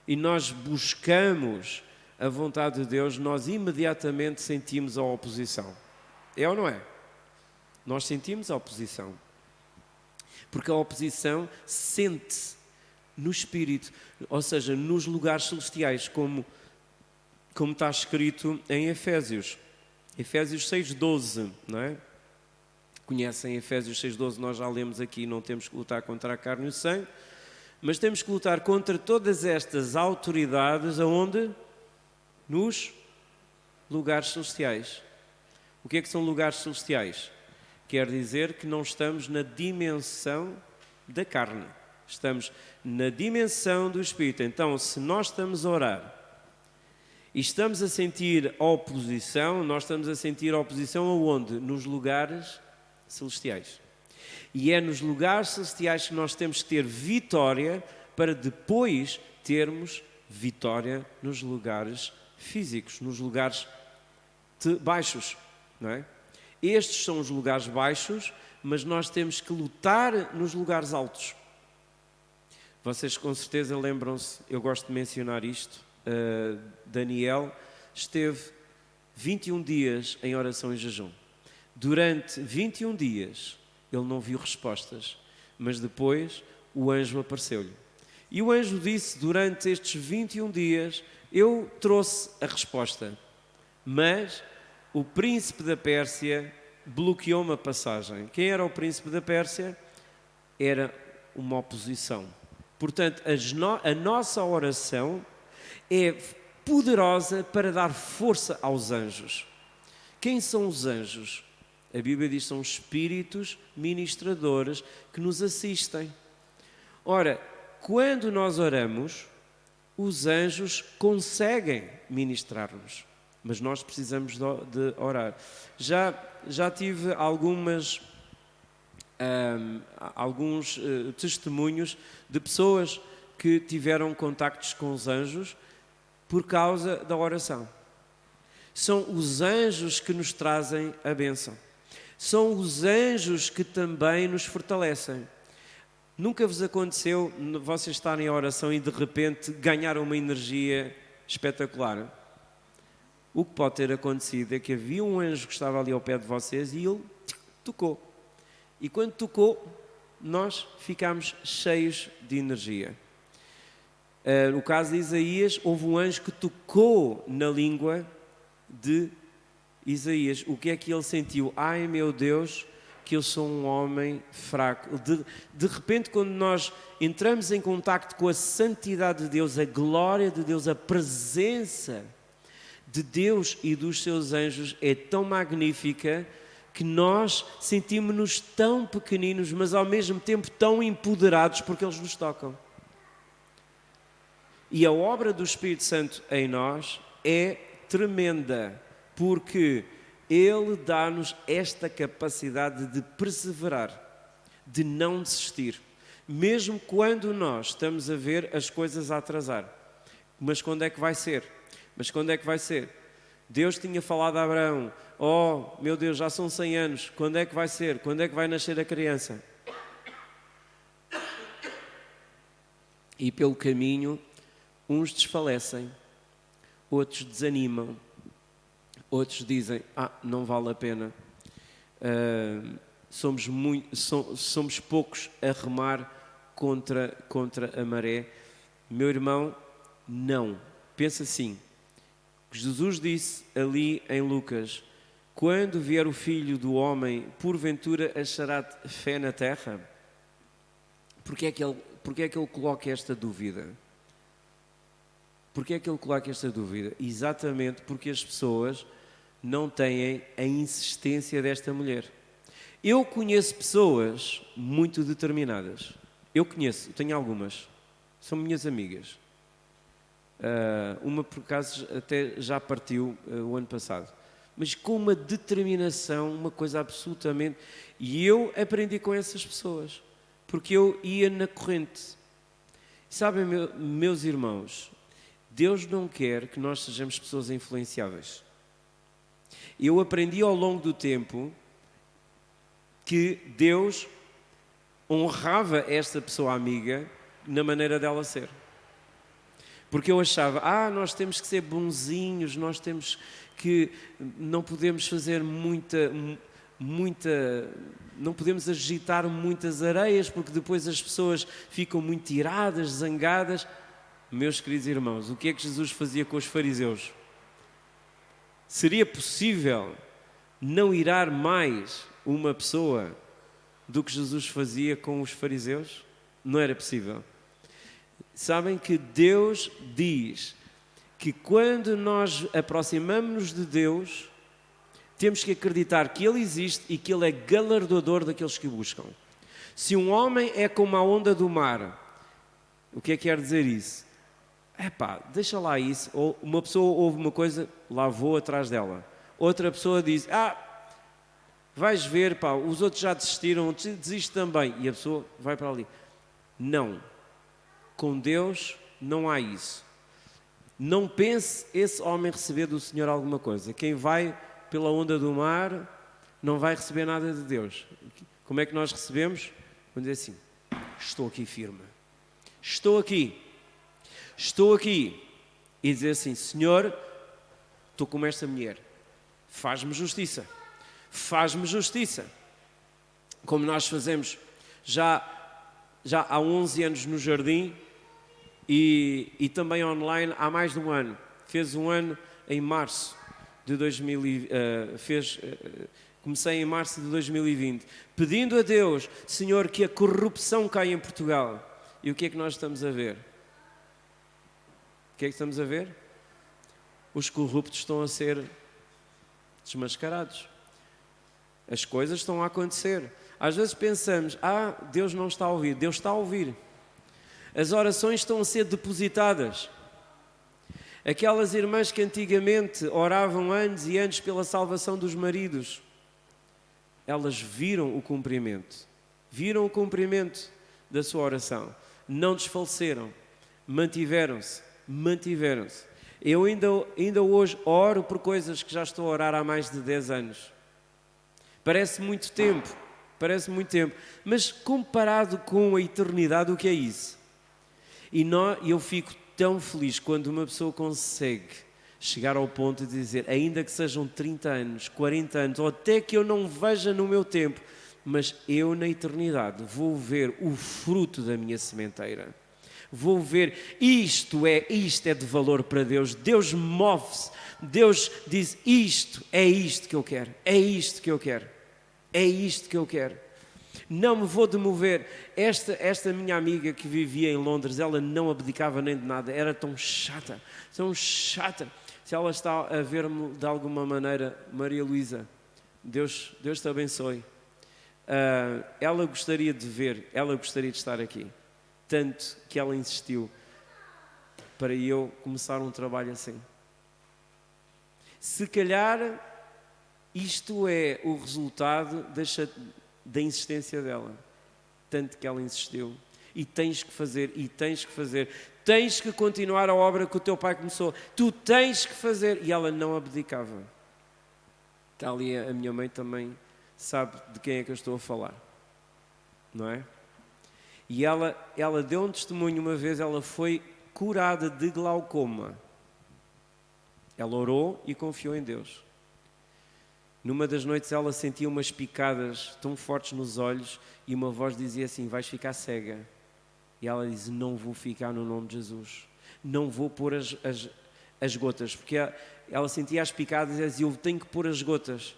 e nós buscamos a vontade de Deus, nós imediatamente sentimos a oposição. É ou não é? Nós sentimos a oposição. Porque a oposição sente-se no Espírito, ou seja, nos lugares celestiais, como está escrito em Efésios. Efésios 6,12, não é? Conhecem Efésios 6,12, nós já lemos aqui, não temos que lutar contra a carne e o sangue, mas temos que lutar contra todas estas autoridades, aonde? Nos lugares celestiais. O que é que são lugares celestiais? Quer dizer que não estamos na dimensão da carne, estamos na dimensão do Espírito. Então, se nós estamos a orar e estamos a sentir oposição, nós estamos a sentir oposição aonde? Nos lugares celestiais. E é nos lugares celestiais que nós temos que ter vitória para depois termos vitória nos lugares físicos, nos lugares baixos, não é? Estes são os lugares baixos, mas nós temos que lutar nos lugares altos. Vocês com certeza lembram-se, eu gosto de mencionar isto, Daniel esteve 21 dias em oração e jejum. Durante 21 dias ele não viu respostas, mas depois o anjo apareceu-lhe. E o anjo disse, durante estes 21 dias, eu trouxe a resposta, mas o príncipe da Pérsia bloqueou-me a passagem. Quem era o príncipe da Pérsia? Era uma oposição. Portanto, a nossa oração é poderosa para dar força aos anjos. Quem são os anjos? A Bíblia diz que são espíritos ministradores que nos assistem. Ora, quando nós oramos, os anjos conseguem ministrar-nos, mas nós precisamos de orar. Já tive alguns testemunhos de pessoas que tiveram contactos com os anjos por causa da oração. São os anjos que nos trazem a bênção. São os anjos que também nos fortalecem. Nunca vos aconteceu vocês estarem em oração e de repente ganharam uma energia espetacular? O que pode ter acontecido é que havia um anjo que estava ali ao pé de vocês e ele tocou. E quando tocou, nós ficámos cheios de energia. No caso de Isaías, houve um anjo que tocou na língua de Isaías. O que é que ele sentiu? Ai meu Deus, que eu sou um homem fraco. De repente, quando nós entramos em contacto com a santidade de Deus, a glória de Deus, a presença de Deus e dos seus anjos é tão magnífica que nós sentimos-nos tão pequeninos, mas ao mesmo tempo tão empoderados porque eles nos tocam. E a obra do Espírito Santo em nós é tremenda, porque Ele dá-nos esta capacidade de perseverar, de não desistir, mesmo quando nós estamos a ver as coisas a atrasar. Mas quando é que vai ser? Mas quando é que vai ser? Deus tinha falado a Abraão, oh meu Deus, já são 100 anos, quando é que vai ser? Quando é que vai nascer a criança? E pelo caminho, uns desfalecem, outros desanimam, outros dizem, não vale a pena, somos poucos a remar contra a maré. Meu irmão, não. Pensa assim, Jesus disse ali em Lucas, quando vier o Filho do Homem, porventura achará fé na terra? Porque é que ele Porquê é que ele coloca esta dúvida? Porquê é que ele coloca esta dúvida? Exatamente porque as pessoas não têm a insistência desta mulher. Eu conheço pessoas muito determinadas. Eu tenho algumas. São minhas amigas. Uma, por acaso, até já partiu o ano passado. Mas com uma determinação, uma coisa absolutamente... E eu aprendi com essas pessoas. Porque eu ia na corrente. Sabem, meus irmãos, Deus não quer que nós sejamos pessoas influenciáveis. Eu aprendi ao longo do tempo que Deus honrava esta pessoa amiga na maneira dela ser. Porque eu achava, nós temos que ser bonzinhos, nós temos que... Não podemos fazer não podemos agitar muitas areias, porque depois as pessoas ficam muito iradas, zangadas. Meus queridos irmãos, o que é que Jesus fazia com os fariseus? Seria possível não irar mais uma pessoa do que Jesus fazia com os fariseus? Não era possível. Sabem que Deus diz que quando nós aproximamos-nos de Deus, temos que acreditar que Ele existe e que Ele é galardoador daqueles que o buscam. Se um homem é como a onda do mar, o que é que quer dizer isso? Deixa lá isso. Ou uma pessoa ouve uma coisa, lá vou atrás dela. Outra pessoa diz, vais ver, os outros já desistiram, desiste também. E a pessoa vai para ali. Não. Com Deus não há isso. Não pense esse homem receber do Senhor alguma coisa. Quem vai pela onda do mar não vai receber nada de Deus. Como é que nós recebemos? Vamos dizer assim, estou aqui firme. Estou aqui. E dizer assim, Senhor, estou como esta mulher. Faz-me justiça. Como nós fazemos já há 11 anos no jardim e também online há mais de um ano. Fez um ano em março de 2020. Comecei em março de 2020, pedindo a Deus, Senhor, que a corrupção caia em Portugal. E o que é que nós estamos a ver? O que é que estamos a ver? Os corruptos estão a ser desmascarados. As coisas estão a acontecer. Às vezes pensamos, Deus não está a ouvir. Deus está a ouvir. As orações estão a ser depositadas. Aquelas irmãs que antigamente oravam anos e anos pela salvação dos maridos, elas viram o cumprimento da sua oração. Não desfaleceram, mantiveram-se. Eu ainda hoje oro por coisas que já estou a orar há mais de 10 anos. Parece muito tempo, mas comparado com a eternidade, o que é isso? E eu fico tão feliz quando uma pessoa consegue chegar ao ponto de dizer, ainda que sejam 30 anos, 40 anos, ou até que eu não veja no meu tempo, mas eu na eternidade vou ver o fruto da minha sementeira. Vou ver, isto é de valor para Deus. Deus move-se. Deus diz, é isto que eu quero. Não me vou demover. Esta minha amiga que vivia em Londres, ela não abdicava nem de nada. Era tão chata. Se ela está a ver-me de alguma maneira, Maria Luísa, Deus te abençoe. Ela gostaria de ver, ela gostaria de estar aqui. Tanto que ela insistiu para eu começar um trabalho assim. Se calhar isto é o resultado da insistência dela. Tanto que ela insistiu. E tens que fazer. Tens que continuar a obra que o teu pai começou. Tu tens que fazer. E ela não abdicava. Está ali a minha mãe também sabe de quem é que eu estou a falar. Não é? E ela deu um testemunho uma vez, ela foi curada de glaucoma. Ela orou e confiou em Deus. Numa das noites ela sentia umas picadas tão fortes nos olhos e uma voz dizia assim, vais ficar cega. E ela disse, não vou ficar no nome de Jesus. Não vou pôr as gotas. Porque ela sentia as picadas e ela dizia, eu tenho que pôr as gotas.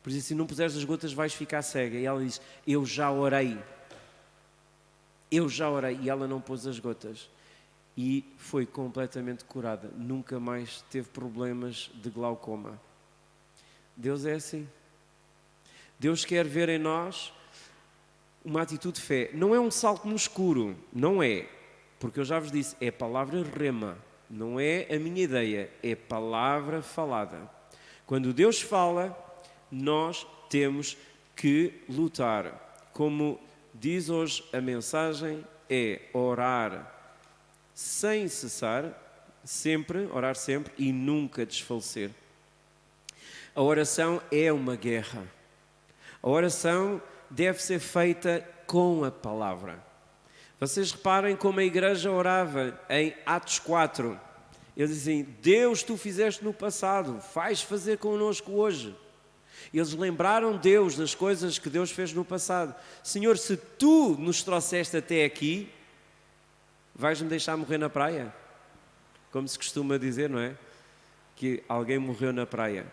Por isso, se não puseres as gotas vais ficar cega. E ela disse, eu já orei. Eu já orei e ela não pôs as gotas. E foi completamente curada. Nunca mais teve problemas de glaucoma. Deus é assim. Deus quer ver em nós uma atitude de fé. Não é um salto no escuro, não é. Porque eu já vos disse, é palavra rema. Não é a minha ideia, é palavra falada. Quando Deus fala, nós temos que lutar. Como diz hoje a mensagem, é orar sem cessar, sempre, orar sempre e nunca desfalecer. A oração é uma guerra. A oração deve ser feita com a palavra. Vocês reparem como a igreja orava em Atos 4. Eles dizem, Deus, tu fizeste no passado, vais fazer connosco hoje. Eles lembraram Deus das coisas que Deus fez no passado. Senhor, se tu nos trouxeste até aqui, vais-me deixar morrer na praia? Como se costuma dizer, não é? Que alguém morreu na praia.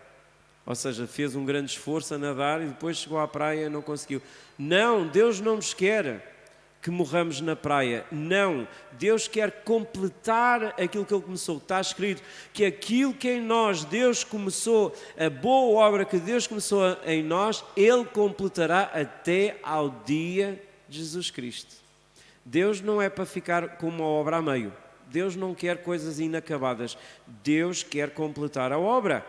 Ou seja, fez um grande esforço a nadar e depois chegou à praia e não conseguiu. Não, Deus não nos quer que morramos na praia. Não, Deus quer completar aquilo que Ele começou. Está escrito que aquilo que em nós Deus começou, a boa obra que Deus começou em nós, Ele completará até ao dia de Jesus Cristo. Deus não é para ficar com uma obra a meio. Deus não quer coisas inacabadas. Deus quer completar a obra.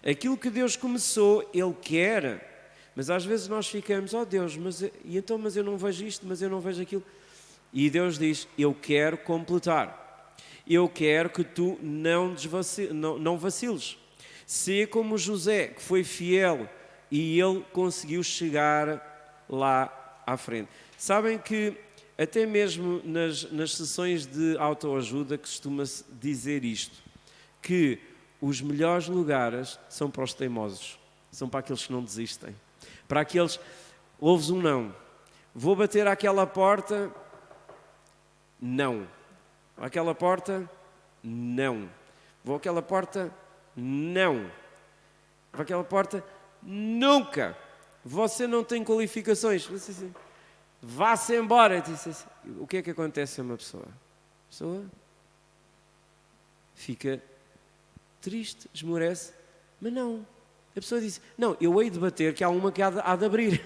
Aquilo que Deus começou, Ele quer. Mas às vezes nós ficamos, oh Deus, mas eu não vejo isto, mas eu não vejo aquilo. E Deus diz, eu quero completar. Eu quero que tu não vaciles. Seja como José, que foi fiel e ele conseguiu chegar lá à frente. Sabem que até mesmo nas sessões de autoajuda costuma-se dizer isto, que os melhores lugares são para os teimosos, são para aqueles que não desistem. Para aqueles, ouves um não. Vou bater àquela porta, não. Àquela porta, não. Vou àquela porta, não. Vou àquela porta, nunca. Você não tem qualificações. Vá-se embora. O que é que acontece a uma pessoa? A pessoa fica triste, esmorece, mas não. A pessoa diz, não, eu hei de bater que há uma que há de abrir.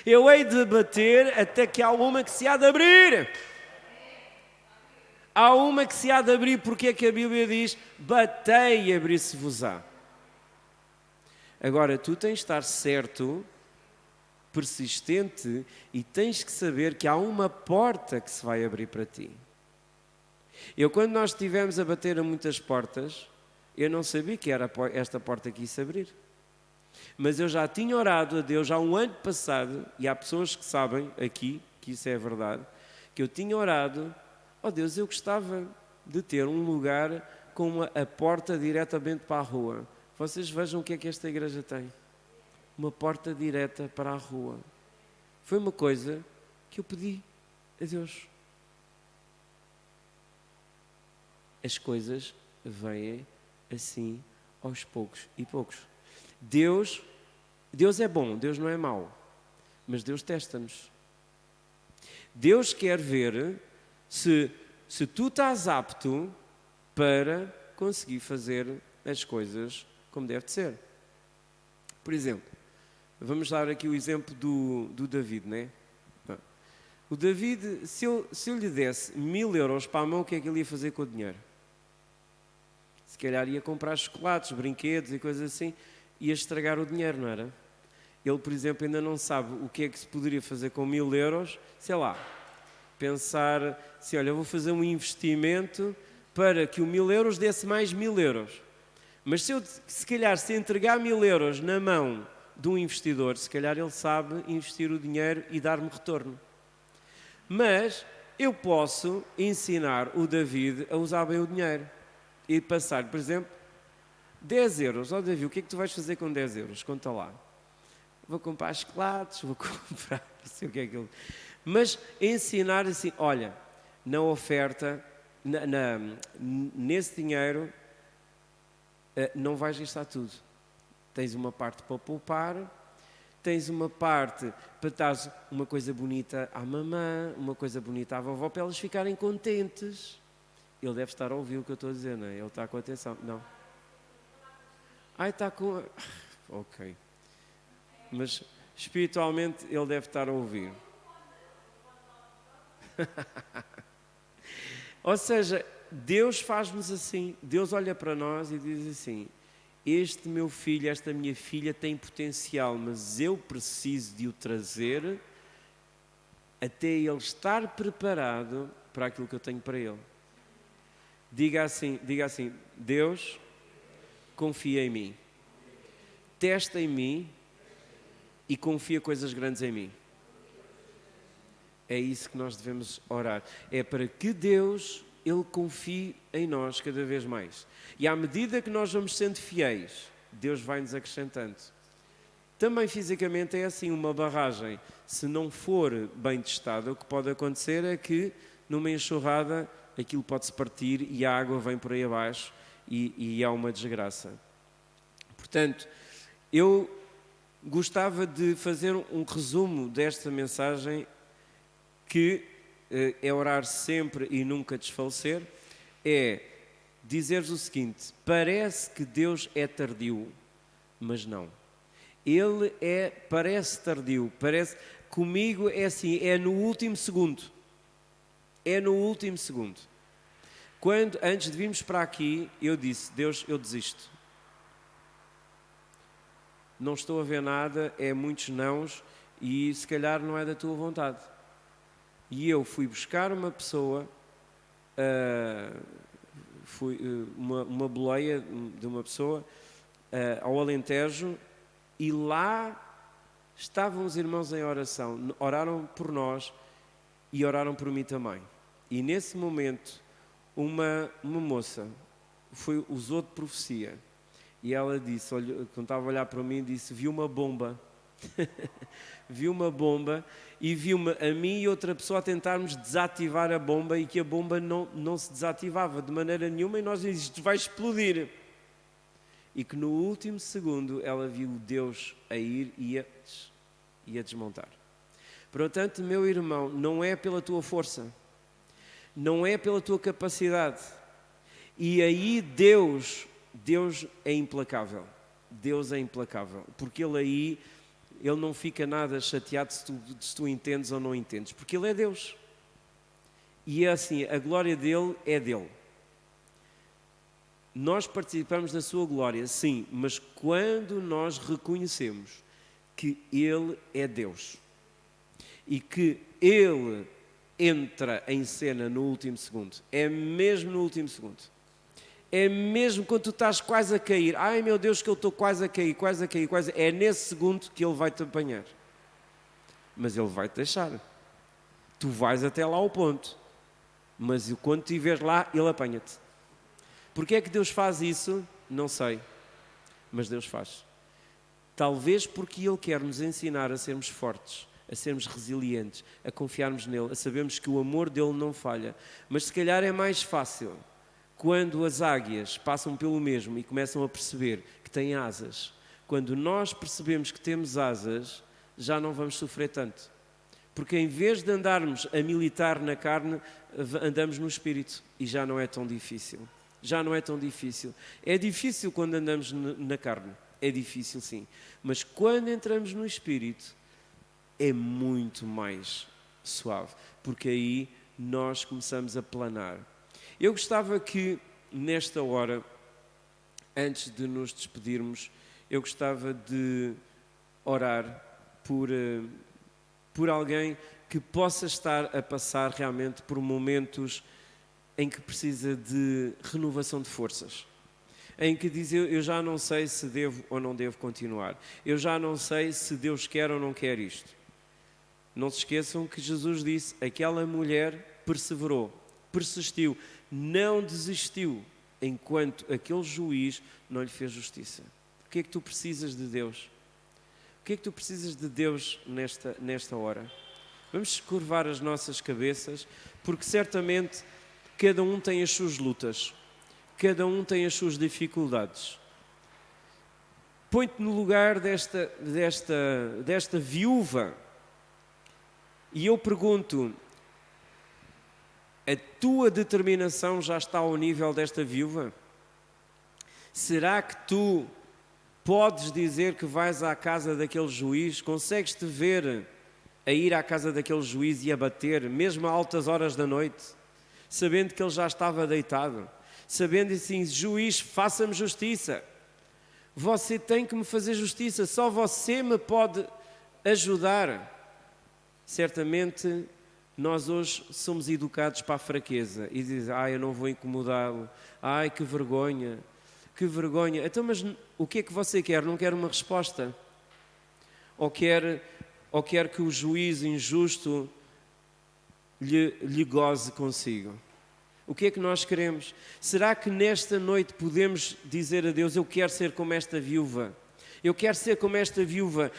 Eu hei de bater até que há uma que se há de abrir. Há uma que se há de abrir, porque é que a Bíblia diz, batei e abrir-se-vos-á. Agora, tu tens de estar certo, persistente, e tens que saber que há uma porta que se vai abrir para ti. Quando nós estivemos a bater a muitas portas, eu não sabia que era esta porta que ia se abrir. Mas eu já tinha orado a Deus já um ano passado, e há pessoas que sabem aqui, que isso é verdade, que eu tinha orado, oh Deus, eu gostava de ter um lugar com a porta diretamente para a rua. Vocês vejam o que é que esta igreja tem. Uma porta direta para a rua. Foi uma coisa que eu pedi a Deus. As coisas vêm assim aos poucos e poucos. Deus é bom, Deus não é mau, mas Deus testa-nos. Deus quer ver se tu estás apto para conseguir fazer as coisas como deve de ser. Por exemplo, vamos dar aqui o exemplo do David, não é? O David, se eu lhe desse 1000 euros para a mão, o que é que ele ia fazer com o dinheiro? Se calhar ia comprar chocolates, brinquedos e coisas assim, ia estragar o dinheiro, não era? Ele, por exemplo, ainda não sabe o que é que se poderia fazer com 1000 euros, sei lá, pensar assim, olha, eu vou fazer um investimento para que o 1000 euros desse mais 1000 euros. Mas se calhar, se entregar 1000 euros na mão de um investidor, se calhar ele sabe investir o dinheiro e dar-me retorno. Mas eu posso ensinar o David a usar bem o dinheiro. E passar, por exemplo, 10 euros. Ó David, o que é que tu vais fazer com 10 euros? Conta lá. Vou comprar chocolates, vou comprar, não sei o que é aquilo. Mas ensinar assim, olha, na oferta, nesse dinheiro, não vais gastar tudo. Tens uma parte para poupar, tens uma parte para dar uma coisa bonita à mamã, uma coisa bonita à vovó, para elas ficarem contentes. Ele deve estar a ouvir o que eu estou a dizer, não é? Ele está com atenção. Não. Ai, está com... Ok. Mas espiritualmente ele deve estar a ouvir. Ou seja, Deus faz-nos assim. Deus olha para nós e diz assim: este meu filho, esta minha filha tem potencial, mas eu preciso de o trazer até ele estar preparado para aquilo que eu tenho para ele. Diga assim, Deus, confia em mim. Testa em mim e confia coisas grandes em mim. É isso que nós devemos orar. É para que Deus, Ele confie em nós cada vez mais. E à medida que nós vamos sendo fiéis, Deus vai nos acrescentando. Também fisicamente é assim, uma barragem. Se não for bem testada, o que pode acontecer é que numa enxurrada aquilo pode-se partir e a água vem por aí abaixo e há uma desgraça. Portanto, eu gostava de fazer um resumo desta mensagem, que é orar sempre e nunca desfalecer, é dizer-vos o seguinte: parece que Deus é tardio, mas não. Ele parece tardio, comigo é assim, é no último segundo. É no último segundo. Antes de virmos para aqui, eu disse: Deus, eu desisto. Não estou a ver nada, é muitos nãos e se calhar não é da tua vontade. E eu fui buscar uma pessoa, uma boleia de uma pessoa ao Alentejo, e lá estavam os irmãos em oração, oraram por nós e oraram por mim também. E nesse momento, uma moça usou de profecia. E ela disse, quando estava a olhar para mim, disse: vi uma bomba. Vi uma bomba e viu-me a mim e outra pessoa a tentarmos desativar a bomba, e que a bomba não se desativava de maneira nenhuma, e nós dizíamos: isto vai explodir. E que no último segundo ela viu Deus a ir e a desmontar. Portanto, meu irmão, não é pela tua força, não é pela tua capacidade. E aí Deus é implacável. Deus é implacável, porque Ele não fica nada chateado se tu entendes ou não entendes, porque Ele é Deus. E é assim, a glória dEle é dEle. Nós participamos da sua glória, sim, mas quando nós reconhecemos que Ele é Deus e que Ele entra em cena no último segundo, é mesmo no último segundo. É mesmo quando tu estás quase a cair. Ai meu Deus, que eu estou quase a cair. É nesse segundo que Ele vai te apanhar. Mas Ele vai te deixar. Tu vais até lá ao ponto. Mas quando te estiveres lá, Ele apanha-te. Porquê é que Deus faz isso? Não sei. Mas Deus faz. Talvez porque Ele quer nos ensinar a sermos fortes, a sermos resilientes, a confiarmos nele, a sabermos que o amor dEle não falha. Mas se calhar é mais fácil quando as águias passam pelo mesmo e começam a perceber que têm asas. Quando nós percebemos que temos asas, já não vamos sofrer tanto. Porque em vez de andarmos a militar na carne, andamos no espírito. E já não é tão difícil. Já não é tão difícil. É difícil quando andamos na carne. É difícil, sim. Mas quando entramos no espírito, é muito mais suave. Porque aí nós começamos a planar. Eu gostava que, nesta hora, antes de nos despedirmos, eu gostava de orar por alguém que possa estar a passar realmente por momentos em que precisa de renovação de forças. Em que diz: eu já não sei se devo ou não devo continuar. Eu já não sei se Deus quer ou não quer isto. Não se esqueçam que Jesus disse: aquela mulher perseverou, persistiu, não desistiu, enquanto aquele juiz não lhe fez justiça. O que é que tu precisas de Deus? O que é que tu precisas de Deus nesta hora? Vamos curvar as nossas cabeças, porque certamente cada um tem as suas lutas, cada um tem as suas dificuldades. Põe-te no lugar desta viúva. E eu pergunto, a tua determinação já está ao nível desta viúva? Será que tu podes dizer que vais à casa daquele juiz? Consegues-te ver a ir à casa daquele juiz e a bater, mesmo a altas horas da noite, sabendo que ele já estava deitado? Sabendo assim, juiz, faça-me justiça. Você tem que me fazer justiça, só você me pode ajudar. Certamente, nós hoje somos educados para a fraqueza e dizem, eu não vou incomodá-lo, que vergonha, que vergonha. Então, mas o que é que você quer? Não quer uma resposta? Ou quer que o juiz injusto lhe goze consigo? O que é que nós queremos? Será que nesta noite podemos dizer a Deus, eu quero ser como esta viúva? Eu quero ser como esta viúva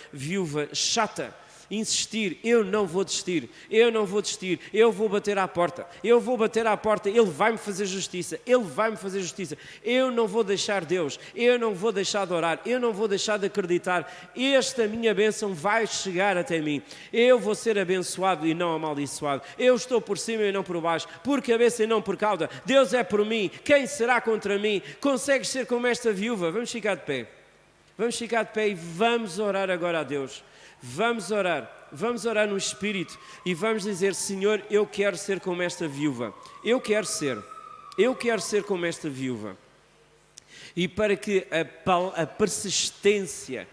chata, insistir, eu não vou desistir, eu vou bater à porta, Ele vai-me fazer justiça, eu não vou deixar Deus, eu não vou deixar de orar, eu não vou deixar de acreditar, esta minha bênção vai chegar até mim, eu vou ser abençoado e não amaldiçoado, eu estou por cima e não por baixo, por cabeça e não por cauda, Deus é por mim, quem será contra mim? Consegues ser como esta viúva? Vamos ficar de pé e vamos orar agora a Deus. Vamos orar no Espírito e vamos dizer, Senhor, eu quero ser como esta viúva, eu quero ser como esta viúva. E para que a persistência,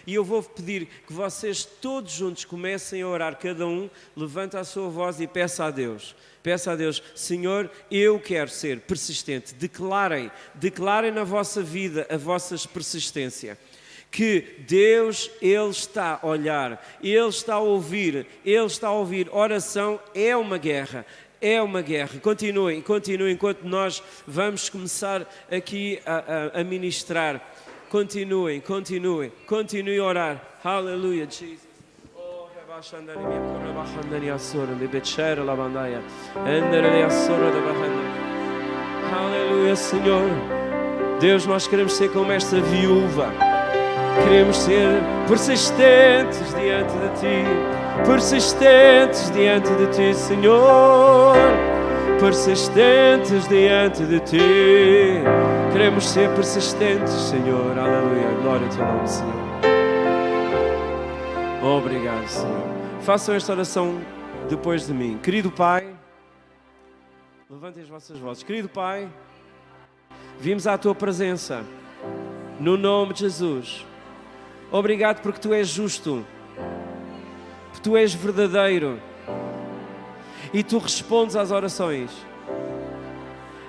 e eu vou pedir que vocês todos juntos comecem a orar, cada um levanta a sua voz e peça a Deus, Senhor, eu quero ser persistente. Declarem na vossa vida a vossa persistência. Que Deus, Ele está a olhar, Ele está a ouvir. Oração é uma guerra. Continuem, enquanto nós vamos começar aqui a ministrar. Continuem a orar. Aleluia, Jesus. Aleluia, Senhor. Deus, nós queremos ser como esta viúva. Queremos ser persistentes diante de Ti, Senhor. Persistentes diante de Ti. Queremos ser persistentes, Senhor. Aleluia. Glória ao Teu nome, Senhor. Obrigado, Senhor. Façam esta oração depois de mim. Querido Pai, levantem as vossas vozes. Querido Pai, vimos à Tua presença, no nome de Jesus. Obrigado porque Tu és justo, porque Tu és verdadeiro e Tu respondes às orações.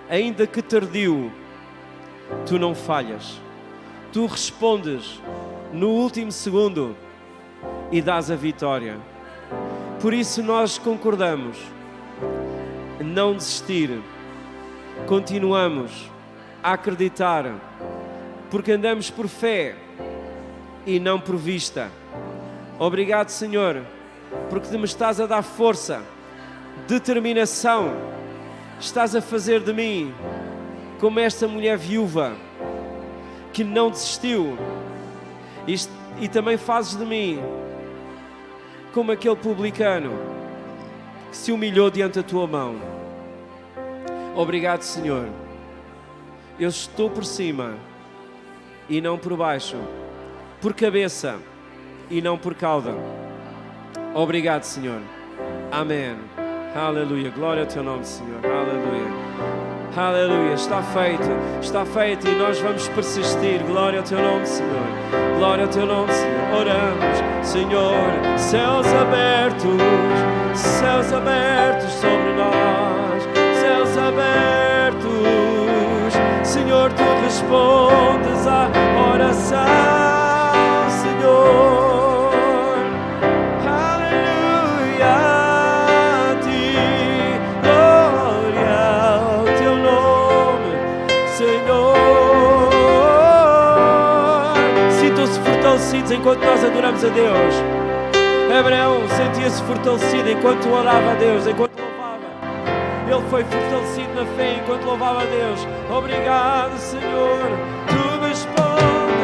Ainda que tardio, Tu não falhas. Tu respondes no último segundo e dás a vitória. Por isso nós concordamos em não desistir. Continuamos a acreditar, porque andamos por fé e não por vista. Obrigado, Senhor, porque me estás a dar força, determinação. Estás a fazer de mim como esta mulher viúva que não desistiu, e também fazes de mim como aquele publicano que se humilhou diante da Tua mão. Obrigado, Senhor. Eu estou por cima e não por baixo, por cabeça e não por cauda. Obrigado, Senhor. Amém. Aleluia. Glória ao Teu nome, Senhor. Aleluia. Aleluia. Está feito e nós vamos persistir. Glória ao Teu nome, Senhor. Glória ao Teu nome, Senhor. Oramos, Senhor. Céus abertos sobre nós. Céus abertos. Senhor, Tu respondes à oração. Senhor, aleluia a Ti, glória ao Teu nome, Senhor. Sintam-se fortalecidos enquanto nós adoramos a Deus. Abraão sentia-se fortalecido enquanto orava a Deus, enquanto louvava. Ele foi fortalecido na fé enquanto louvava a Deus. Obrigado, Senhor. Tu respondes.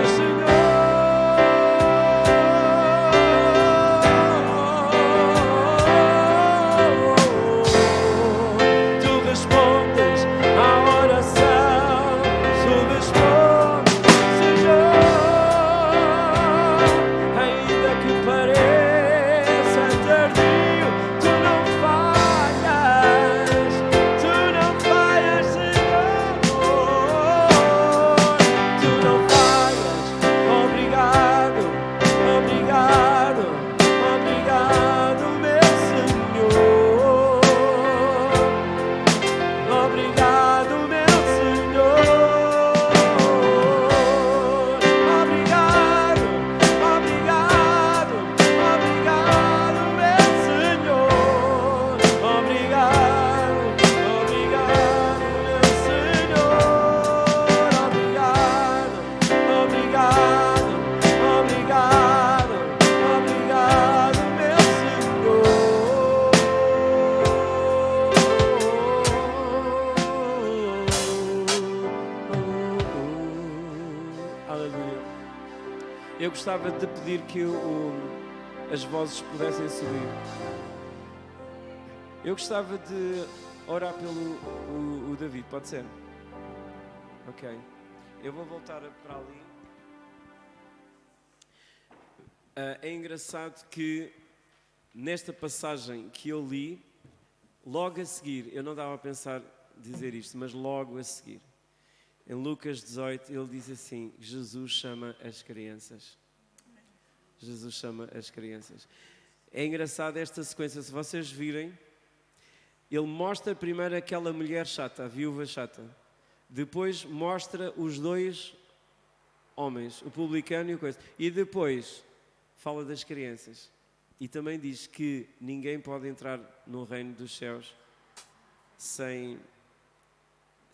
Aleluia. Eu gostava de pedir que as vozes pudessem subir. Eu gostava de orar pelo o David, pode ser? Ok. Eu vou voltar para ali. É engraçado que nesta passagem que eu li, logo a seguir, eu não estava a pensar dizer isto, mas logo a seguir, em Lucas 18, ele diz assim: Jesus chama as crianças. Jesus chama as crianças. É engraçado esta sequência, se vocês virem, ele mostra primeiro aquela mulher chata, a viúva chata. Depois mostra os dois homens, o publicano e o coisa. E depois fala das crianças. E também diz que ninguém pode entrar no reino dos céus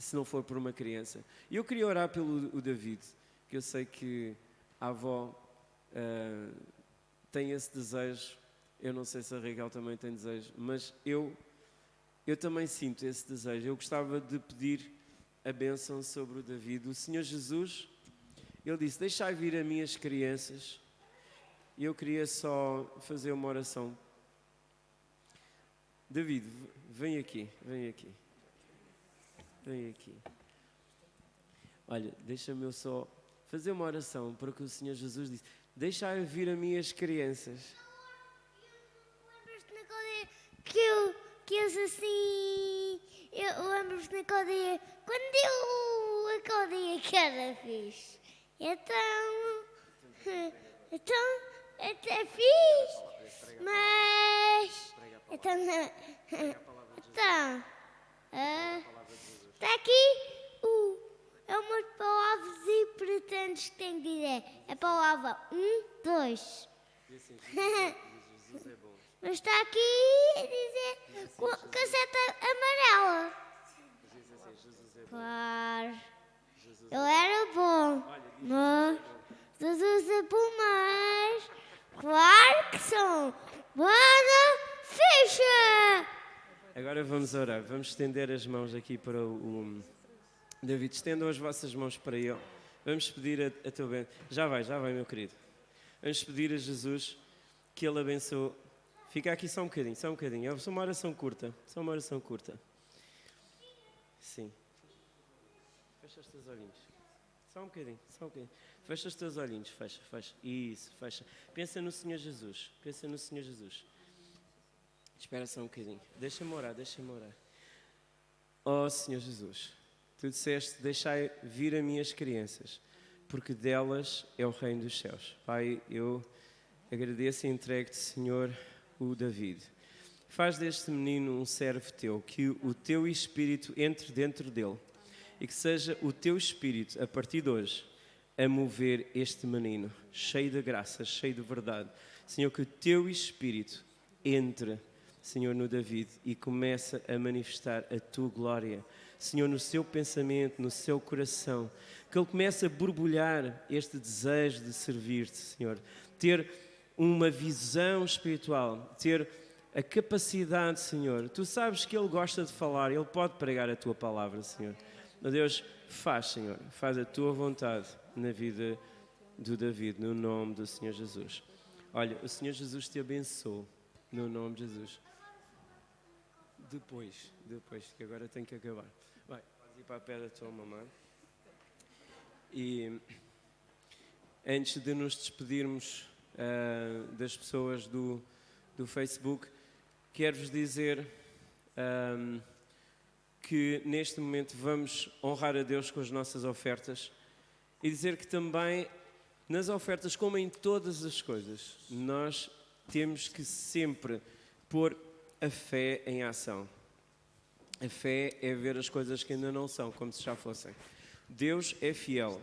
se não for por uma criança. E eu queria orar pelo o David, que eu sei que a avó tem esse desejo. Eu não sei se a Raquel também tem desejo, mas eu também sinto esse desejo. Eu gostava de pedir a bênção sobre o David. O Senhor Jesus, ele disse: deixai vir a minhas crianças. E eu queria só fazer uma oração. David, vem aqui, vem aqui. Vem aqui. Olha, deixa-me eu só fazer uma oração para que o Senhor Jesus disse: deixai vir a minhas crianças. Que eu assim, eu lembro-me naquele dia, quando eu acordei que era fixe. Então, até fiz, mas, então, está aqui é umas palavras importantes que tenho que dizer. A palavra 1, 2. Jesus é bom. Mas está aqui a dizer casseta amarela. Jesus é bom. Claro. Ele era bom. Mas Jesus é bom, mas claro que são. Bora, fecha! Agora vamos orar. Vamos estender as mãos aqui para o David. Estendam as vossas mãos para ele. Vamos pedir a teu bem. Já vai, meu querido. Vamos pedir a Jesus que ele abençoe. Fica aqui só um bocadinho. É só uma oração curta. Sim. Fecha os teus olhinhos. Só um bocadinho. Fecha os teus olhinhos. Fecha. Isso, fecha. Pensa no Senhor Jesus. Espera só um bocadinho. Deixa-me orar. Oh Senhor Jesus, Tu disseste: deixai vir a minhas crianças, porque delas é o reino dos céus. Pai, eu agradeço e entrego-te, Senhor, o David. Faz deste menino um servo teu, que o teu Espírito entre dentro dele e que seja o teu Espírito, a partir de hoje, a mover este menino, cheio de graça, cheio de verdade. Senhor, que o teu Espírito entre, Senhor, no David e comece a manifestar a tua glória, Senhor, no seu pensamento, no seu coração, que ele comece a borbulhar este desejo de servir-te, Senhor, ter uma visão espiritual, ter a capacidade, Senhor. Tu sabes que ele gosta de falar, ele pode pregar a tua palavra, Senhor. Meu Deus, Senhor, faz a tua vontade na vida do David, no nome do Senhor Jesus. Olha, o Senhor Jesus te abençoe, no nome de Jesus. Depois, que agora tenho que acabar. Vai, podes ir para a pé da tua mamãe. E antes de nos despedirmos das pessoas do Facebook, quero-vos dizer que neste momento vamos honrar a Deus com as nossas ofertas e dizer que também nas ofertas, como em todas as coisas, nós temos que sempre pôr a fé em ação. A fé é ver as coisas que ainda não são, como se já fossem. Deus é fiel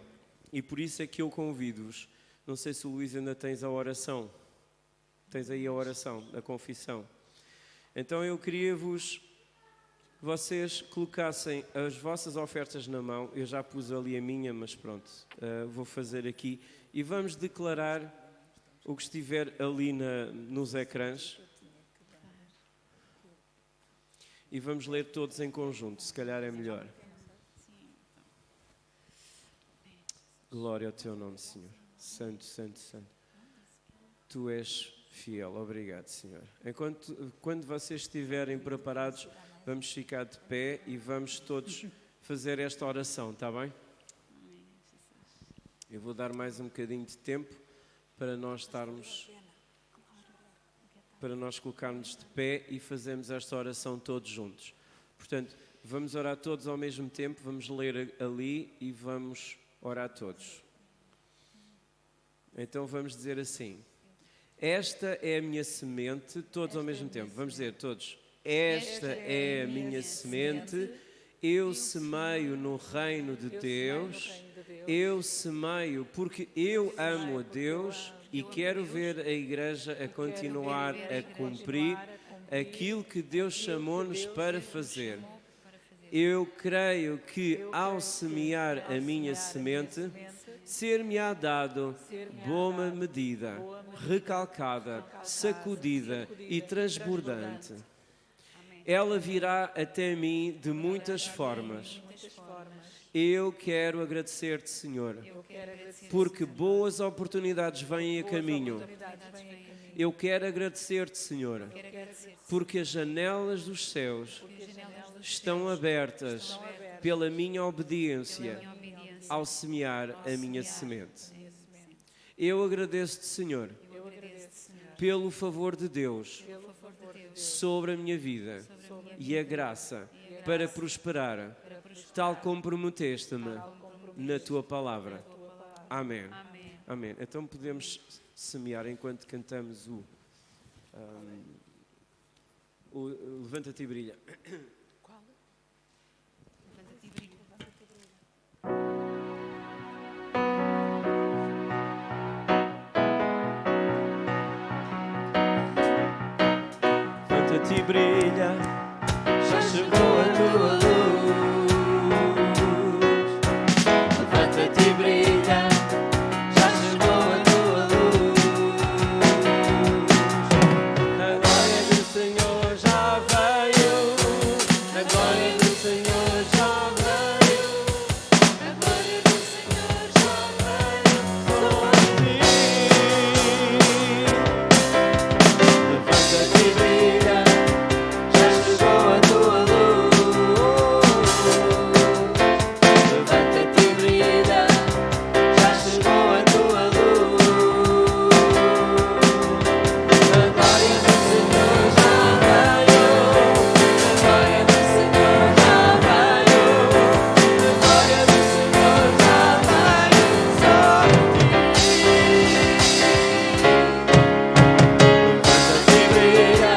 e por isso é que eu convido-vos. Não sei se o Luís ainda tens a oração. Tens aí a oração, a confissão. Então eu queria-vos que vocês colocassem as vossas ofertas na mão. Eu já pus ali a minha, mas pronto, vou fazer aqui. E vamos declarar o que estiver ali nos ecrãs. E vamos ler todos em conjunto, se calhar é melhor. Glória ao teu nome, Senhor. Santo, santo, santo. Tu és fiel. Obrigado, Senhor. Quando vocês estiverem preparados, vamos ficar de pé e vamos todos fazer esta oração, está bem? Eu vou dar mais um bocadinho de tempo para nós colocarmos de pé e fazermos esta oração todos juntos. Portanto, vamos orar todos ao mesmo tempo, vamos ler ali e vamos orar todos. Então vamos dizer assim: esta é a minha semente, todos ao mesmo tempo. Vamos dizer todos: esta é a minha semente, eu semeio no reino de Deus, eu semeio porque eu amo a Deus e quero ver a Igreja a continuar a cumprir aquilo que Deus chamou-nos para fazer. Eu creio que ao semear a minha semente, ser-me-á dado boa medida, recalcada, sacudida e transbordante. Ela virá até mim de muitas formas. Eu quero agradecer-te, Senhor, porque boas oportunidades vêm a caminho. Eu quero agradecer-te, Senhor, porque as janelas dos céus estão abertas pela minha obediência ao semear a minha semente. Eu agradeço-te, Senhor, pelo favor de Deus sobre a minha vida e a graça para prosperar, tal como prometeste-me na tua palavra. Amém. Amém. Então podemos semear enquanto cantamos o Levanta-te e Brilha. Qual? Levanta-te e Brilha. Levanta-te e brilha, já chegou a tua luz. Levanta-te e brilha, já chegou a tua luz. A glória do Senhor já veio, a glória do Senhor já veio, a glória do Senhor já veio sobre ti. Levanta-te e brilha, já chegou a tua luz. Levanta-te e brilha, já chegou a tua luz. A glória do Senhor já veio, a glória do Senhor já veio, a glória do Senhor já veio sobre ti. Levanta-te e brilha,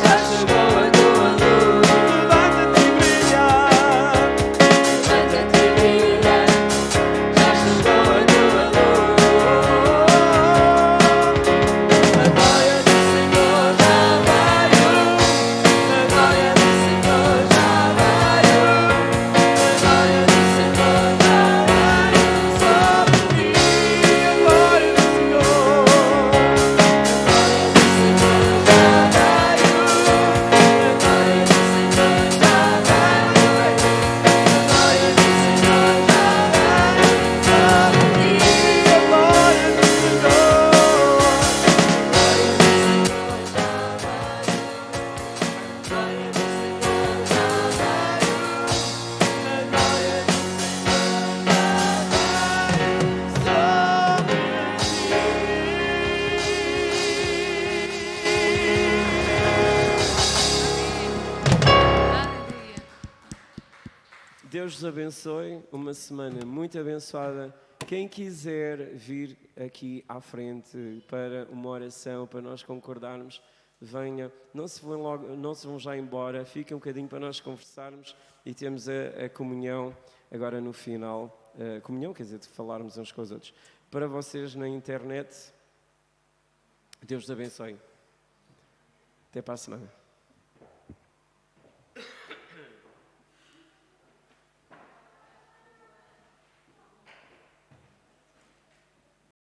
já chegou a tua luz. Levanta-te e brilha, levanta-te e brilha, já chegou a tua luz. A glória do Senhor já veio, a glória do Senhor já veio, a glória do Senhor já veio sobre ti. A glória do Senhor, Deus vos abençoe, uma semana muito abençoada. Quem quiser vir aqui à frente para uma oração, para nós concordarmos, venha. Não se vão já embora, fiquem um bocadinho para nós conversarmos e temos a comunhão agora no final. Comunhão quer dizer de falarmos uns com os outros. Para vocês na internet, Deus vos abençoe. Até para a semana.